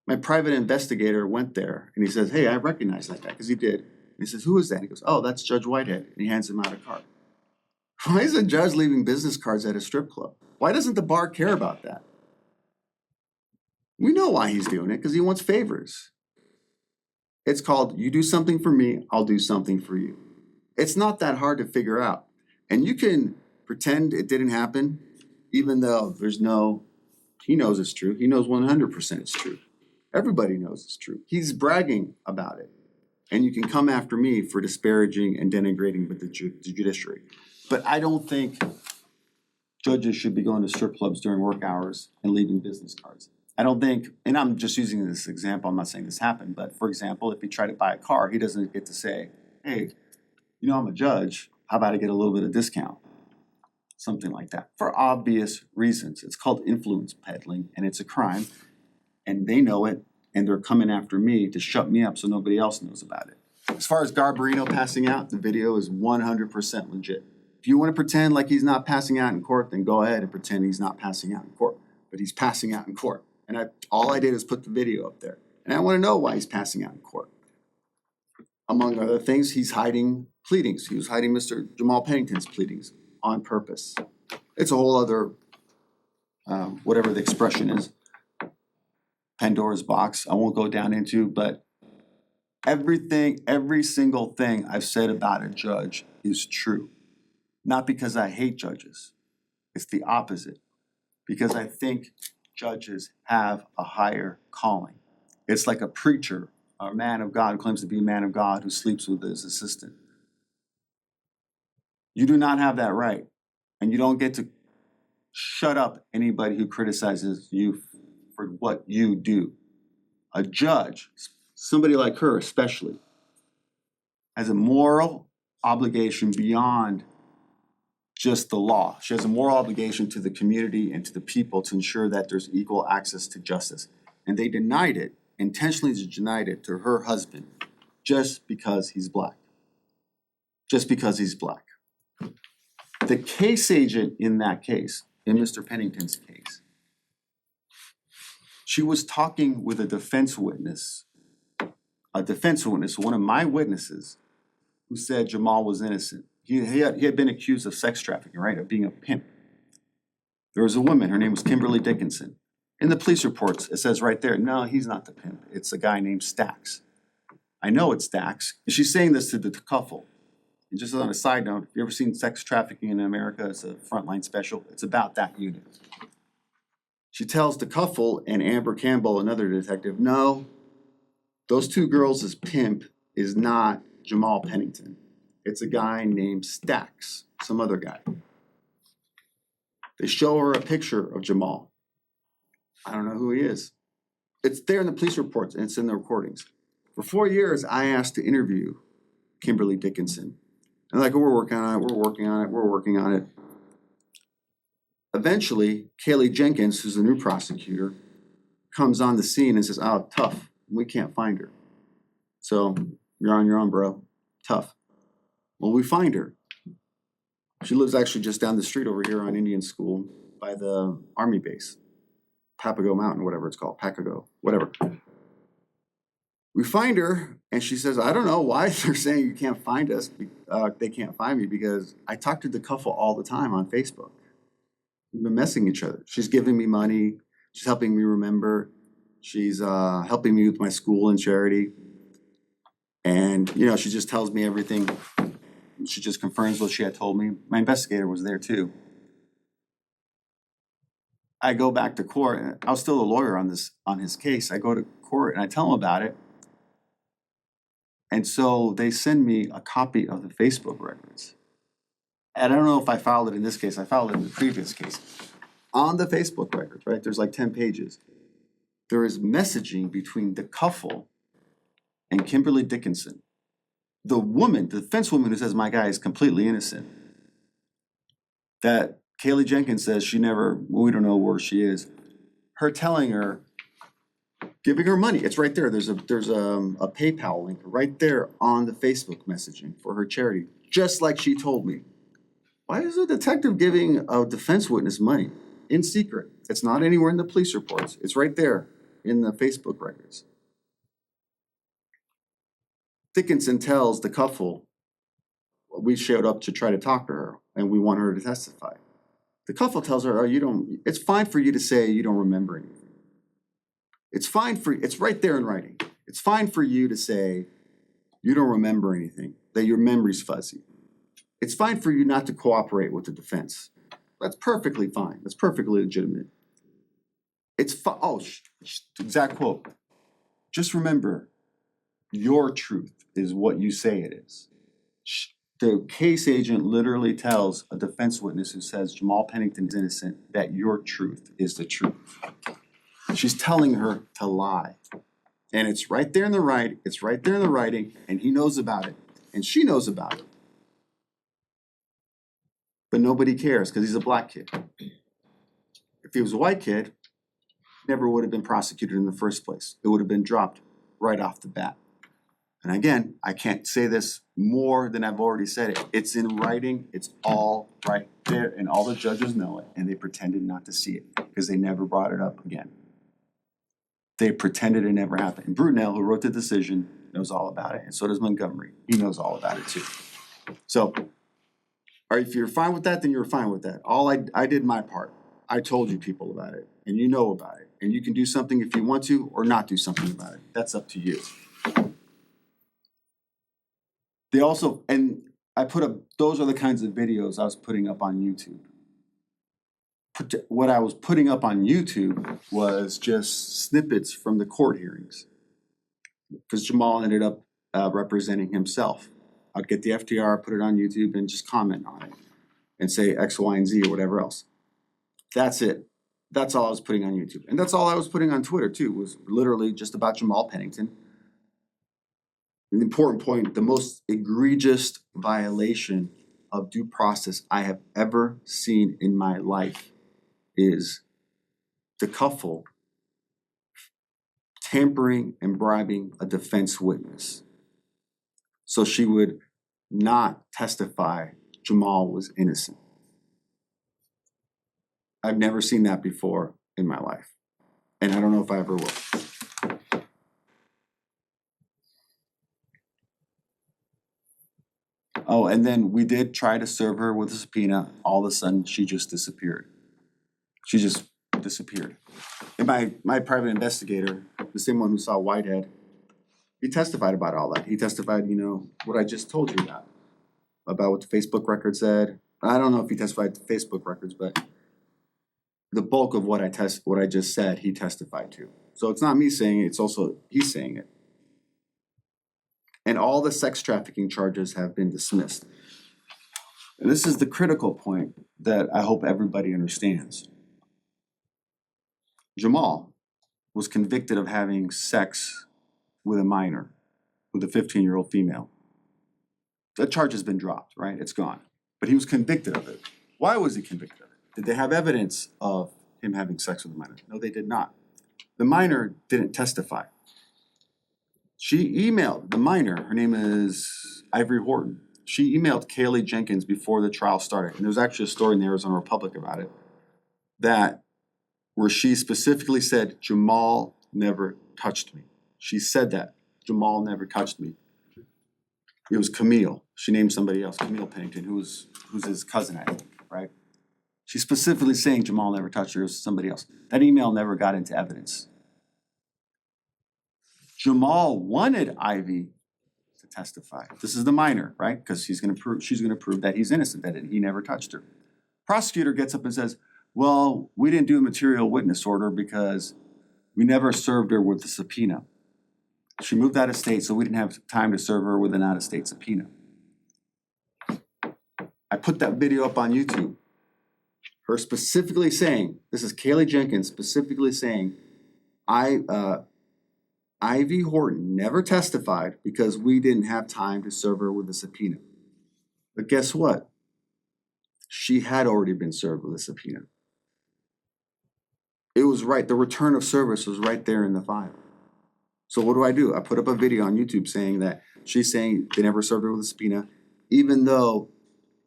My private investigator went there and he says, "Hey, I recognize that guy," because he did. And he says, "Who is that?" He goes, "Oh, that's Judge Whitehead." And he hands him out a card. Why is a judge leaving business cards at a strip club? Why doesn't the bar care about that? We know why he's doing it, because he wants favors. It's called, you do something for me, I'll do something for you. It's not that hard to figure out. And you can pretend it didn't happen, even though he knows it's true. He knows 100% it's true. Everybody knows it's true. He's bragging about it. And you can come after me for disparaging and denigrating the judiciary. But I don't think judges should be going to strip clubs during work hours and leaving business cards. I don't think, and I'm just using this example, I'm not saying this happened, but for example, if he tried to buy a car, he doesn't get to say, "Hey, I'm a judge, how about I get a little bit of discount?" Something like that, for obvious reasons. It's called influence peddling, and it's a crime, and they know it, and they're coming after me to shut me up so nobody else knows about it. As far as Garbarino passing out, the video is 100% legit. If you want to pretend like he's not passing out in court, then go ahead and pretend he's not passing out in court. But he's passing out in court. And all I did is put the video up there. And I want to know why he's passing out in court. Among other things, he's hiding pleadings. He was hiding Mr. Jamal Pennington's pleadings on purpose. It's a whole other, whatever the expression is, Pandora's box I won't go down into, but every single thing I've said about a judge is true. Not because I hate judges. It's the opposite. Because I think judges have a higher calling. It's like a preacher, or a man of God who claims to be a man of God who sleeps with his assistant. You do not have that right. And you don't get to shut up anybody who criticizes you for what you do. A judge, somebody like her especially, has a moral obligation beyond just the law. She has a moral obligation to the community and to the people to ensure that there's equal access to justice. And they intentionally denied it to her husband just because he's black. Just because he's black. The case agent in that case, in Mr. Pennington's case, she was talking with a defense witness, one of my witnesses, who said Jamal was innocent. He had been accused of sex trafficking, right, of being a pimp. There was a woman, her name was Kimberly Dickinson. In the police reports, it says right there, no, he's not the pimp. It's a guy named Stacks. I know it's Stacks. And she's saying this to the couple. And just on a side note, if you ever seen sex trafficking in America, it's a Frontline special. It's about that unit. She tells the couple and Amber Campbell, another detective, no, those two girls' pimp is not Jamal Pennington. It's a guy named Stacks, some other guy. They show her a picture of Jamal. I don't know who he is. It's there in the police reports and it's in the recordings. For 4 years, I asked to interview Kimberly Dickinson. And we're working on it. Eventually, Kaylee Jenkins, who's the new prosecutor, comes on the scene and says, "Oh, tough, we can't find her. So you're on your own, bro. Tough." Well, we find her. She lives actually just down the street over here on Indian School by the Army base. Papago Mountain, whatever it's called, Papago, whatever. We find her, and she says, "I don't know why they're saying you can't find us. They can't find me because I talk to the couple all the time on Facebook. We've been messing each other. She's giving me money. She's helping me remember. She's helping me with my school and charity. And, she just tells me everything. She just confirms what she had told me. My investigator was there too. I go back to court, and I was still a lawyer on his case. I go to court and I tell him about it. And so they send me a copy of the Facebook records. And I don't know if I filed it in this case. I filed it in the previous case. On the Facebook records, right, there's like 10 pages. There is messaging between the couple and Kimberly Dickinson. The woman, the defense woman who says my guy is completely innocent. That Kaylee Jenkins says we don't know where she is. Her telling her, giving her money. It's right there. There's a PayPal link right there on the Facebook messaging for her charity, just like she told me. Why is a detective giving a defense witness money in secret? It's not anywhere in the police reports. It's right there in the Facebook records. Dickinson tells the couple, we showed up to try to talk to her and we want her to testify. The couple tells her, it's fine for you to say you don't remember anything. It's right there in writing. It's fine for you to say you don't remember anything, that your memory's fuzzy. It's fine for you not to cooperate with the defense. That's perfectly fine. That's perfectly legitimate. Exact quote. Just remember, your truth is what you say it is. The case agent literally tells a defense witness who says Jamal Pennington is innocent that your truth is the truth. She's telling her to lie. And it's right there in the writing, and he knows about it, and she knows about it. But nobody cares because he's a black kid. If he was a white kid, never would have been prosecuted in the first place. It would have been dropped right off the bat. And again, I can't say this more than I've already said it. It's in writing. It's all right there. And all the judges know it. And they pretended not to see it because they never brought it up again. They pretended it never happened. And Brunel, who wrote the decision, knows all about it. And so does Montgomery. He knows all about it too. So, if you're fine with that, then you're fine with that. I did my part. I told you people about it. And you know about it. And you can do something if you want to or not do something about it. That's up to you. They also, and I put up, those are the kinds of videos I was putting up on YouTube. What I was putting up on YouTube was just snippets from the court hearings. Because Jamal ended up representing himself. I'd get the FTR, put it on YouTube, and just comment on it. And say X, Y, and Z or whatever else. That's it. That's all I was putting on YouTube. And that's all I was putting on Twitter too, was literally just about Jamal Pennington. The important point, the most egregious violation of due process I have ever seen in my life is the couple tampering and bribing a defense witness so she would not testify Jamal was innocent. I've never seen that before in my life, and I don't know if I ever will. Oh, and then we did try to serve her with a subpoena. All of a sudden, she just disappeared. She just disappeared. And my private investigator, the same one who saw Whitehead, he testified about all that. He testified, what I just told you about what the Facebook record said. I don't know if he testified to Facebook records, but the bulk of what I just said, he testified to. So it's not me saying it, it's also he's saying it. And all the sex trafficking charges have been dismissed. And this is the critical point that I hope everybody understands. Jamal was convicted of having sex with a minor, with a 15-year-old female. That charge has been dropped, right? It's gone. But he was convicted of it. Why was he convicted of it? Did they have evidence of him having sex with a minor? No, they did not. The minor didn't testify. She emailed the minor, her name is Ivory Horton. She emailed Kaylee Jenkins before the trial started, and there was actually a story in the Arizona Republic about it, where she specifically said, Jamal never touched me. She said that, Jamal never touched me. It was Camille. She named somebody else, Camille Pennington, who's his cousin, I think, right? She's specifically saying Jamal never touched her, it was somebody else. That email never got into evidence. Jamal wanted Ivy to testify. This is the minor, right? Because she's gonna prove that he's innocent, that he never touched her. Prosecutor gets up and says, well, we didn't do a material witness order because we never served her with a subpoena. She moved out of state, so we didn't have time to serve her with an out-of-state subpoena. I put that video up on YouTube. Her specifically saying, this is Kaylee Jenkins specifically saying, Ivy Horton never testified because we didn't have time to serve her with a subpoena. But guess what? She had already been served with a subpoena. It was right, the return of service was right there in the file. So what do? I put up a video on YouTube saying that she's saying they never served her with a subpoena, even though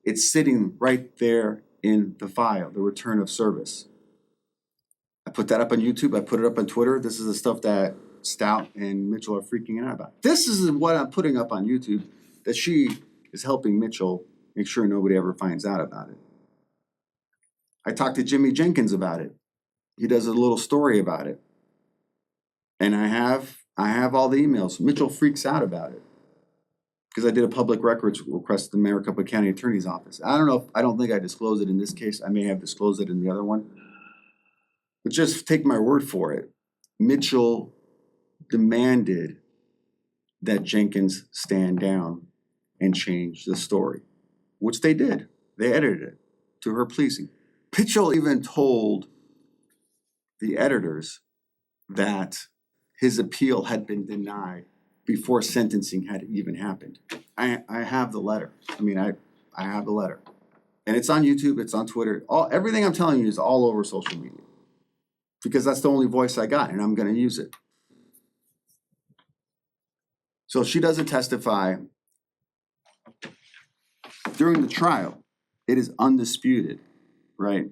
it's sitting right there in the file, the return of service. I put that up on YouTube, I put it up on Twitter. This is the stuff that Stout and Mitchell are freaking out about. This is what I'm putting up on YouTube, that she is helping Mitchell make sure nobody ever finds out about it. I talked to Jimmy Jenkins about it. He does a little story about it. And I have all the emails. Mitchell freaks out about it because I did a public records request to the Maricopa County Attorney's Office. I don't think I disclosed it in this case. I may have disclosed it in the other one. But just take my word for it. Mitchell demanded that Jenkins stand down and change the story, which they did. They edited it to her pleasing. Mitchell even told the editors that his appeal had been denied before sentencing had even happened. I have the letter. I have the letter. And it's on YouTube, it's on Twitter. Everything I'm telling you is all over social media. Because that's the only voice I got, and I'm gonna use it. So she doesn't testify. During the trial, it is undisputed, right?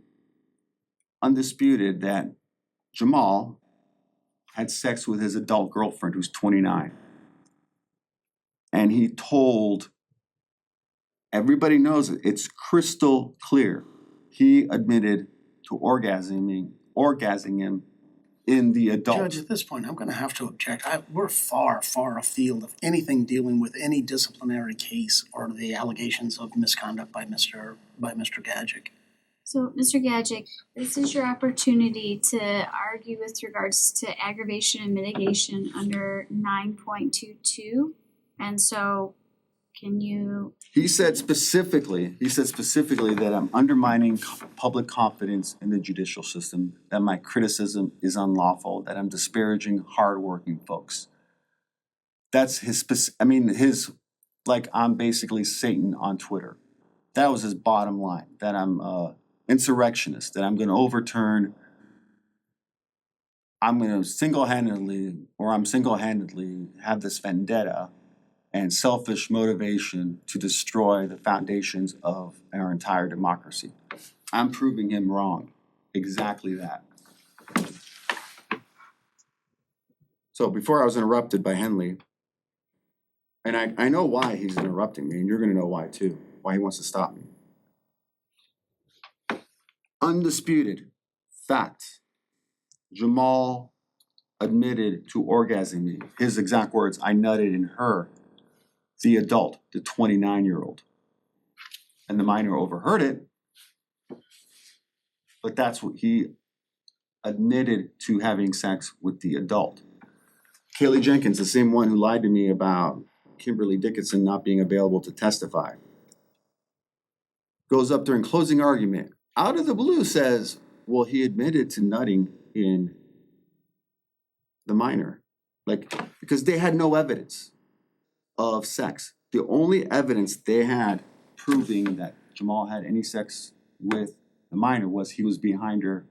Undisputed that Jamal had sex with his adult girlfriend who's 29. And he told, everybody knows it, it's crystal clear. He admitted to orgasming him in the adult. Judge, at this point, I'm going to have to object. We're far, far afield of anything dealing with any disciplinary case or the allegations of misconduct by Mr. Gadget. So, Mr. Gadget, this is your opportunity to argue with regards to aggravation and mitigation under 9.22. And so, can you? He said specifically that I'm undermining public confidence in the judicial system, that my criticism is unlawful, that I'm disparaging hardworking folks. That's I'm basically Satan on Twitter. That was his bottom line, that I'm insurrectionist, that I'm single-handedly have this vendetta and selfish motivation to destroy the foundations of our entire democracy. I'm proving him wrong. Exactly that. So before I was interrupted by Henley, and I know why he's interrupting me, and you're gonna know why too, why he wants to stop me. Undisputed fact, Jamal admitted to orgasming me. His exact words, I nutted in her, the adult, the 29-year-old. And the minor overheard it, but that's what he admitted to, having sex with the adult. Kaylee Jenkins, the same one who lied to me about Kimberly Dickinson not being available to testify, goes up during closing argument, out of the blue says, well, he admitted to nutting in the minor. Because they had no evidence of sex. The only evidence they had proving that Jamal had any sex with the minor was he was behind her.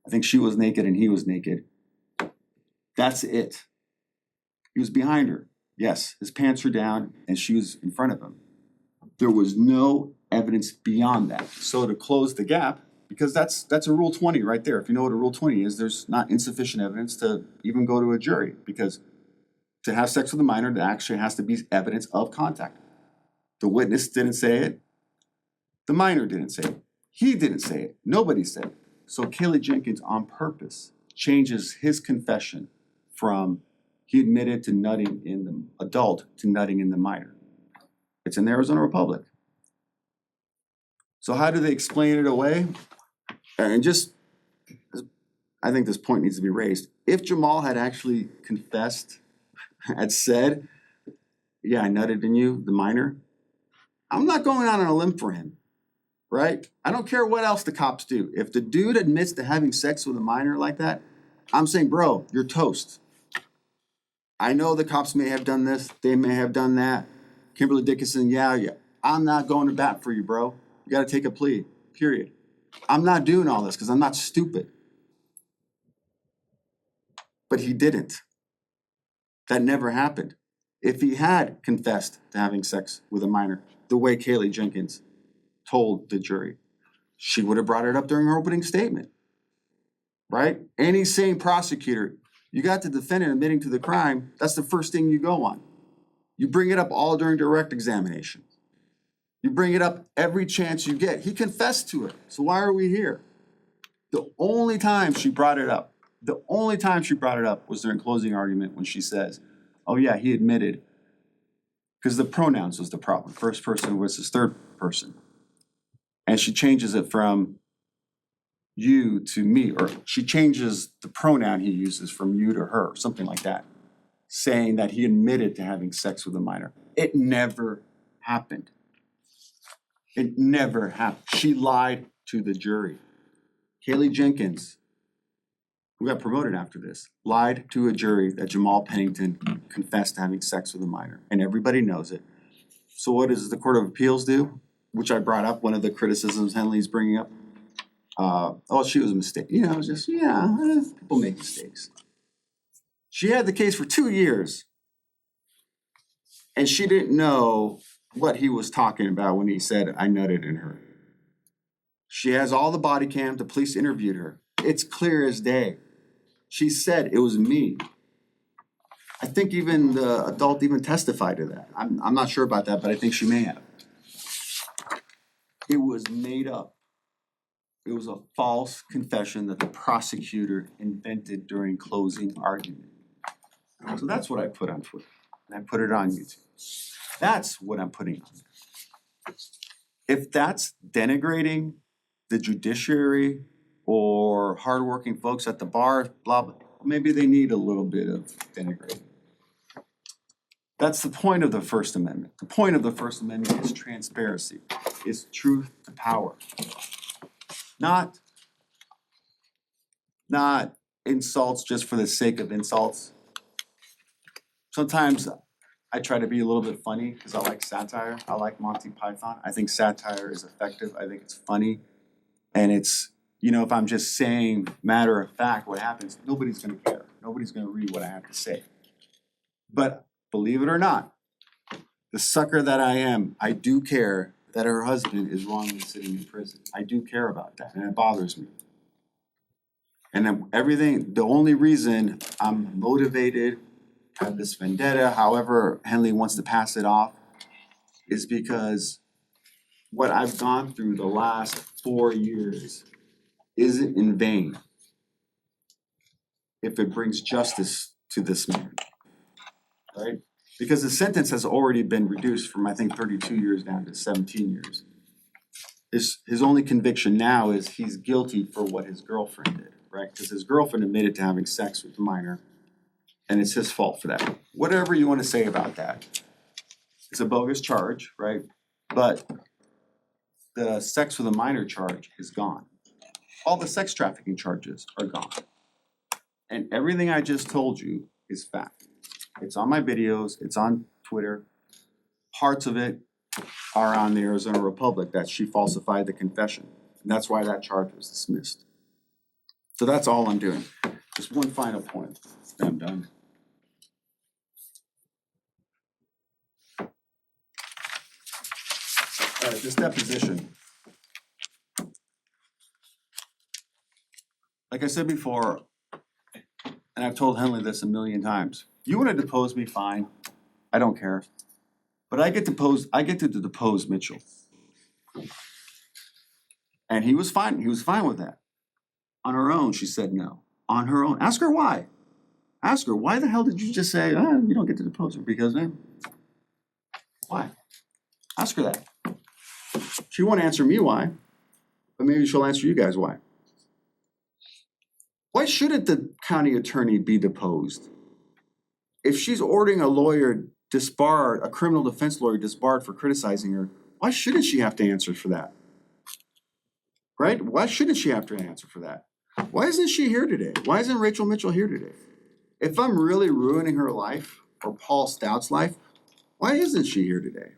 I think she was naked and he was naked. That's it. He was behind her. Yes, his pants were down and she was in front of him. There was no evidence beyond that. So to close the gap, because that's a Rule 20 right there. If you know what a Rule 20 is, there's not insufficient evidence to even go to a jury, because to have sex with a minor, there actually has to be evidence of contact. The witness didn't say it. The minor didn't say it. He didn't say it. Nobody said it. So Kaylee Jenkins, on purpose, changes his confession from he admitted to nutting in the adult to nutting in the minor. It's in the Arizona Republic. So how do they explain it away? And just, I think this point needs to be raised. If Jamal had actually confessed, had said, yeah, I nutted in you, the minor, I'm not going out on a limb for him, right? I don't care what else the cops do. If the dude admits to having sex with a minor like that, I'm saying, bro, you're toast. I know the cops may have done this, they may have done that. Kimberly Dickinson, yeah. I'm not going to bat for you, bro. You gotta take a plea, period. I'm not doing all this because I'm not stupid. But he didn't. That never happened. If he had confessed to having sex with a minor, the way Kaylee Jenkins told the jury, she would have brought it up during her opening statement, right? Any sane prosecutor, you got the defendant admitting to the crime, that's the first thing you go on. You bring it up all during direct examination. You bring it up every chance you get. He confessed to it, so why are we here? The only time she brought it up was during closing argument when she says, oh yeah, he admitted, because the pronouns was the problem. First person versus third person. And she changes it from you to me, or she changes the pronoun he uses from you to her, something like that, saying that he admitted to having sex with a minor. It never happened. It never happened. She lied to the jury. Kaylee Jenkins, who got promoted after this, lied to a jury that Jamal Pennington confessed to having sex with a minor, and everybody knows it. So what does the Court of Appeals do? Which I brought up, one of the criticisms Henley's bringing up. She was a mistake. People make mistakes. She had the case for 2 years, and she didn't know what he was talking about when he said, I nutted in her. She has all the body cam, the police interviewed her. It's clear as day. She said it was me. I think even the adult even testified to that. I'm not sure about that, but I think she may have. It was made up. It was a false confession that the prosecutor invented during closing argument. So that's what I put on Twitter, and I put it on YouTube. That's what I'm putting on. If that's denigrating the judiciary or hardworking folks at the bar, blah, blah, maybe they need a little bit of denigrating. That's the point of the First Amendment. The point of the First Amendment is transparency, is truth to power. Not insults just for the sake of insults. Sometimes I try to be a little bit funny because I like satire. I like Monty Python. I think satire is effective. I think it's funny. And it's, if I'm just saying matter of fact what happens, nobody's going to care. Nobody's going to read what I have to say. But believe it or not, the sucker that I am, I do care that her husband is wrongly sitting in prison. I do care about that, and it bothers me. And then the only reason I'm motivated, have this vendetta, however Henley wants to pass it off, is because what I've gone through the last 4 years isn't in vain if it brings justice to this man, right? Because the sentence has already been reduced from, I think, 32 years down to 17 years. His only conviction now is he's guilty for what his girlfriend did, right? Because his girlfriend admitted to having sex with the minor, and it's his fault for that. Whatever you want to say about that, it's a bogus charge, right? But the sex with a minor charge is gone. All the sex trafficking charges are gone. And everything I just told you is fact. It's on my videos, it's on Twitter. Parts of it are on the Arizona Republic that she falsified the confession. And that's why that charge was dismissed. So that's all I'm doing. Just one final point, then I'm done. This deposition. Like I said before, and I've told Henley this a million times, you wanna depose me, fine, I don't care. But I get to depose Mitchell. And he was fine with that. On her own, she said no. On her own, ask her why. Ask her, why the hell did you just say, you don't get to depose her? Because, why? Ask her that. She won't answer me why, but maybe she'll answer you guys why. Why shouldn't the county attorney be deposed? If she's ordering a lawyer disbarred, a criminal defense lawyer disbarred for criticizing her, why shouldn't she have to answer for that? Right? Why shouldn't she have to answer for that? Why isn't she here today? Why isn't Rachel Mitchell here today? If I'm really ruining her life or Paul Stout's life, why isn't she here today?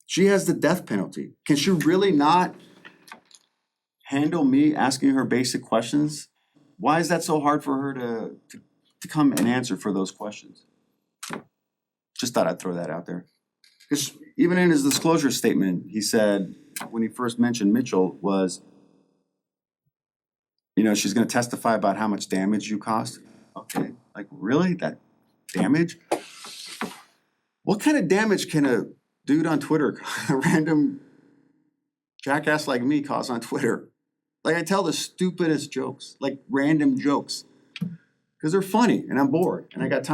She has the death penalty. Can she really not handle me asking her basic questions? Why is that so hard for her to come and answer for those questions? Just thought I'd throw that out there. Because even in his disclosure statement, he said, when he first mentioned Mitchell, was, she's gonna testify about how much damage you caused. Okay, like really? That damage? What kind of damage can a dude on Twitter, a random jackass like me, cause on Twitter? Like I tell the stupidest jokes, like random jokes. Because they're funny and I'm bored and I got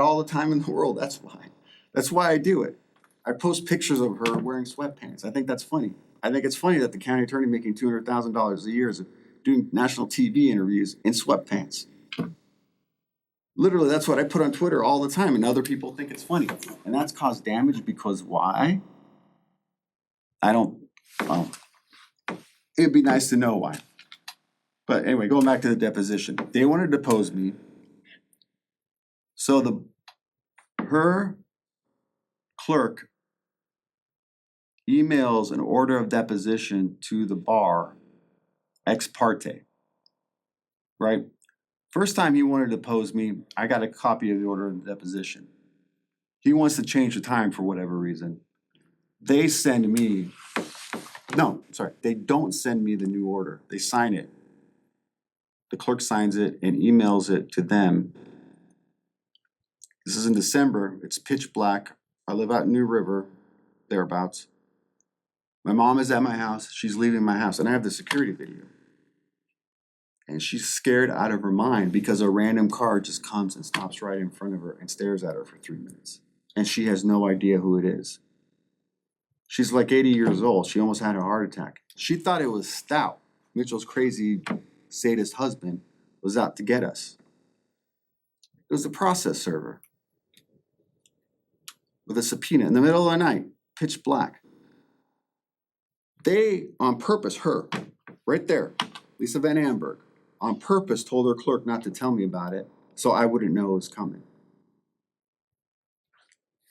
all the time in the world, that's why. That's why I do it. I post pictures of her wearing sweatpants. I think that's funny. I think it's funny that the county attorney making $200,000 a year is doing national TV interviews in sweatpants. Literally, that's what I put on Twitter all the time and other people think it's funny. And that's caused damage because why? It'd be nice to know why. But anyway, going back to the deposition, they wanted to depose me. So her clerk emails an order of deposition to the bar ex parte, right? First time he wanted to depose me, I got a copy of the order of deposition. He wants to change the time for whatever reason. They don't send me the new order. They sign it. The clerk signs it and emails it to them. This is in December. It's pitch black. I live out in New River, thereabouts. My mom is at my house. She's leaving my house, and I have the security video. And she's scared out of her mind because a random car just comes and stops right in front of her and stares at her for 3 minutes. And she has no idea who it is. She's like 80 years old. She almost had a heart attack. She thought it was Stout, Mitchell's crazy sadist husband, was out to get us. It was the process server with a subpoena in the middle of the night, pitch black. They, on purpose, her, right there, Lisa Van Amberg, on purpose told her clerk not to tell me about it so I wouldn't know it was coming.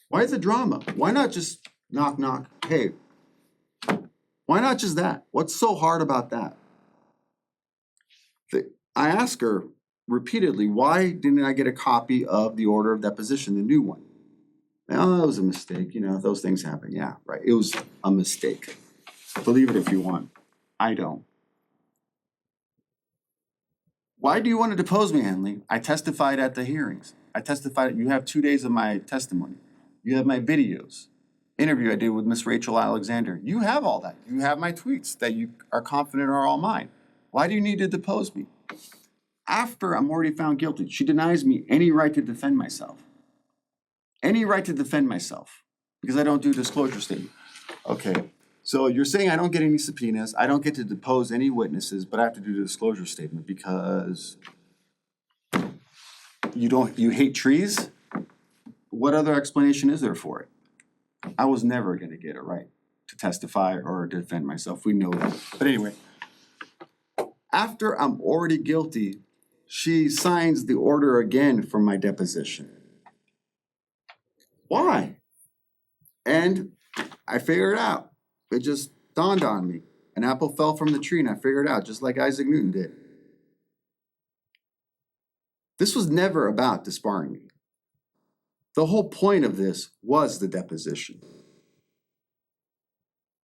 Why the drama? Why not just knock, knock, hey? Why not just that? What's so hard about that? I asked her repeatedly, why didn't I get a copy of the order of deposition, the new one? Oh, that was a mistake. Those things happen. Yeah, right. It was a mistake. Believe it if you want. I don't. Why do you want to depose me, Henley? I testified at the hearings. You have 2 days of my testimony. You have my videos. Interview I did with Miss Rachel Alexander. You have all that. You have my tweets that you are confident are all mine. Why do you need to depose me? After I'm already found guilty, she denies me any right to defend myself. Any right to defend myself because I don't do disclosure statement. Okay, so you're saying I don't get any subpoenas, I don't get to depose any witnesses, but I have to do the disclosure statement because you hate trees? What other explanation is there for it? I was never gonna get a right to testify or defend myself. We know that. But anyway, after I'm already guilty, she signs the order again for my deposition. Why? And I figured it out. It just dawned on me. An apple fell from the tree and I figured it out, just like Isaac Newton did. This was never about disbarring me. The whole point of this was the deposition.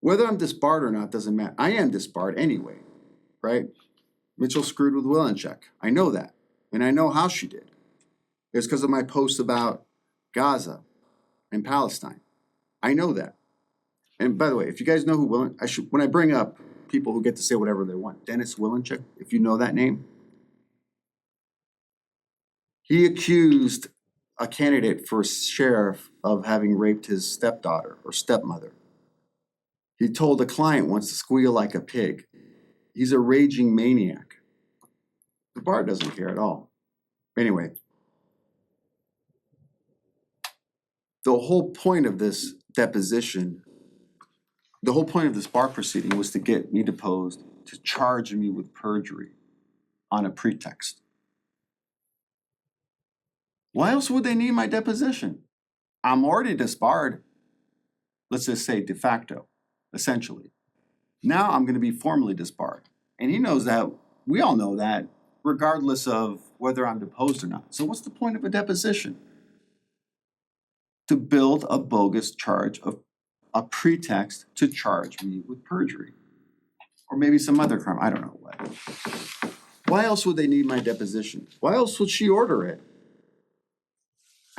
Whether I'm disbarred or not doesn't matter. I am disbarred anyway, right? Mitchell screwed with Willencheck. I know that. And I know how she did. It's because of my posts about Gaza and Palestine. I know that. And by the way, if you guys know who when I bring up people who get to say whatever they want, Dennis Willencheck, if you know that name, he accused a candidate for sheriff of having raped his stepdaughter or stepmother. He told a client once to squeal like a pig. He's a raging maniac. The bar doesn't care at all. Anyway, the whole point of this deposition, the whole point of this bar proceeding was to get me deposed, to charge me with perjury on a pretext. Why else would they need my deposition? I'm already disbarred, let's just say de facto, essentially. Now I'm going to be formally disbarred. And he knows that, we all know that, regardless of whether I'm deposed or not. So what's the point of a deposition? To build a bogus charge of a pretext to charge me with perjury. Or maybe some other crime, I don't know what. Why else would they need my deposition? Why else would she order it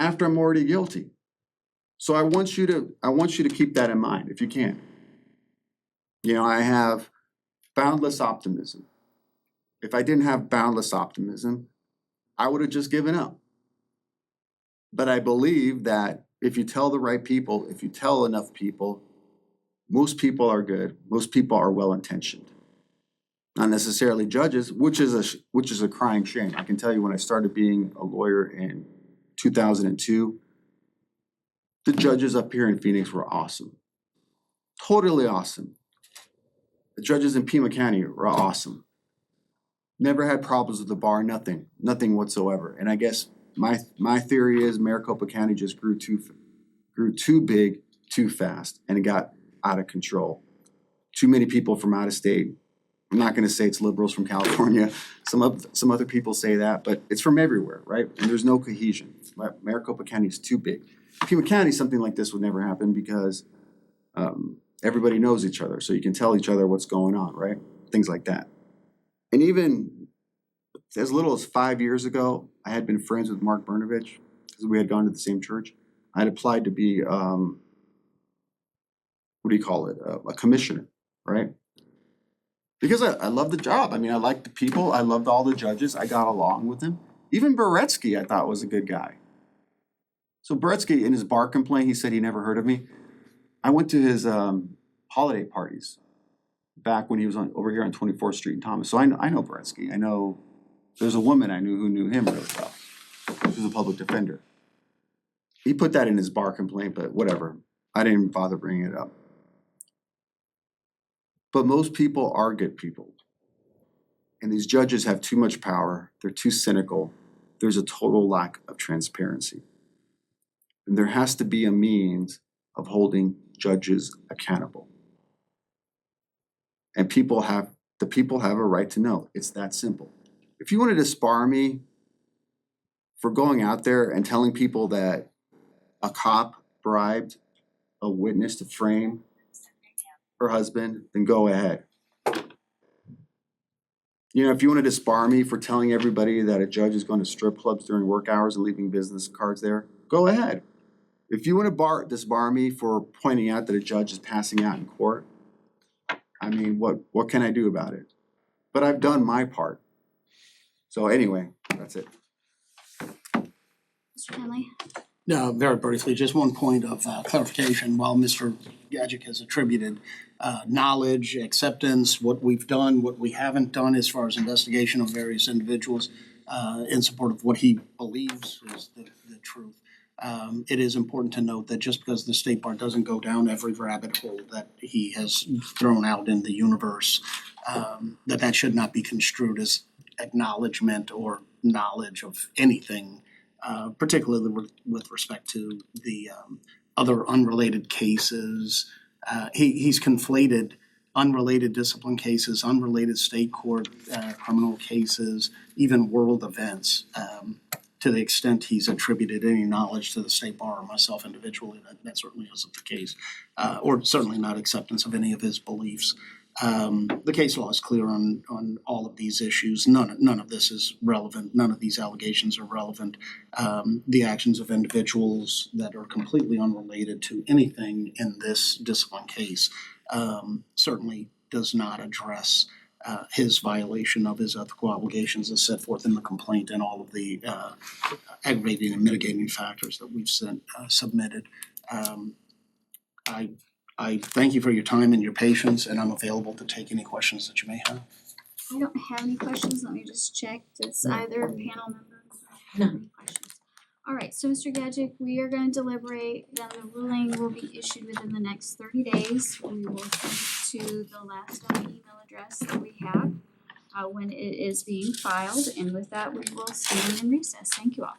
after I'm already guilty? So I want you to keep that in mind if you can. You know, I have boundless optimism. If I didn't have boundless optimism, I would have just given up. But I believe that if you tell the right people, if you tell enough people, most people are good. Most people are well-intentioned. Not necessarily judges, which is a crying shame. I can tell you when I started being a lawyer in 2002, the judges up here in Phoenix were awesome. Totally awesome. The judges in Pima County were awesome. Never had problems with the bar, nothing whatsoever. And I guess my theory is Maricopa County just grew too big, too fast, and it got out of control. Too many people from out of state. I'm not going to say it's liberals from California. Some other people say that, but it's from everywhere, right? And there's no cohesion. Maricopa County is too big. Pima County, something like this would never happen because everybody knows each other, so you can tell each other what's going on, right? Things like that. And even as little as 5 years ago, I had been friends with Mark Brnovich because we had gone to the same church. I had applied to be, a commissioner, right? Because I love the job. I mean, I liked the people. I loved all the judges. I got along with them. Even Beretsky, I thought, was a good guy. So Beretsky, in his bar complaint, he said he never heard of me. I went to his holiday parties back when he was over here on 24th Street in Thomas. So I know Beretsky. I know there's a woman I knew who knew him really well. She was a public defender. He put that in his bar complaint, but whatever. I didn't bother bringing it up. But most people are good people. And these judges have too much power. They're too cynical. There's a total lack of transparency. And there has to be a means of holding judges accountable. And the people have a right to know. It's that simple. If you wanted to disbar me for going out there and telling people that a cop bribed a witness to frame her husband, then go ahead. You know, if you want to disbar me for telling everybody that a judge is going to strip clubs during work hours and leaving business cards there, go ahead. If you want to disbar me for pointing out that a judge is passing out in court, I mean, what can I do about it? But I've done my part. So anyway, that's it. Mr. Henley? No, very briefly, just one point of clarification. While Mr. Gajic has attributed knowledge, acceptance, what we've done, what we haven't done as far as investigation of various individuals in support of what he believes is the truth, it is important to note that just because the State Bar doesn't go down every rabbit hole that he has thrown out in the universe, that should not be construed as acknowledgement or knowledge of anything, particularly with respect to the other unrelated cases. He's conflated unrelated discipline cases, unrelated state court criminal cases, even world events. to the extent he's attributed any knowledge to the state bar or myself individually, that certainly isn't the case. Or certainly not acceptance of any of his beliefs. The case law is clear on all of these issues. None of this is relevant. None of these allegations are relevant. The actions of individuals that are completely unrelated to anything in this discipline case certainly does not address his violation of his ethical obligations as set forth in the complaint and all of the aggravating and mitigating factors that we've submitted. I thank you for your time and your patience, and I'm available to take any questions that you may have. I don't have any questions, let me just check, does either panel member have No. any questions? Alright, so Mr. Gadget, we are gonna deliberate, then the ruling will be issued within the next 30 days. We will send it to the last email address that we have when it is being filed, and with that, we will stand in recess. Thank you all.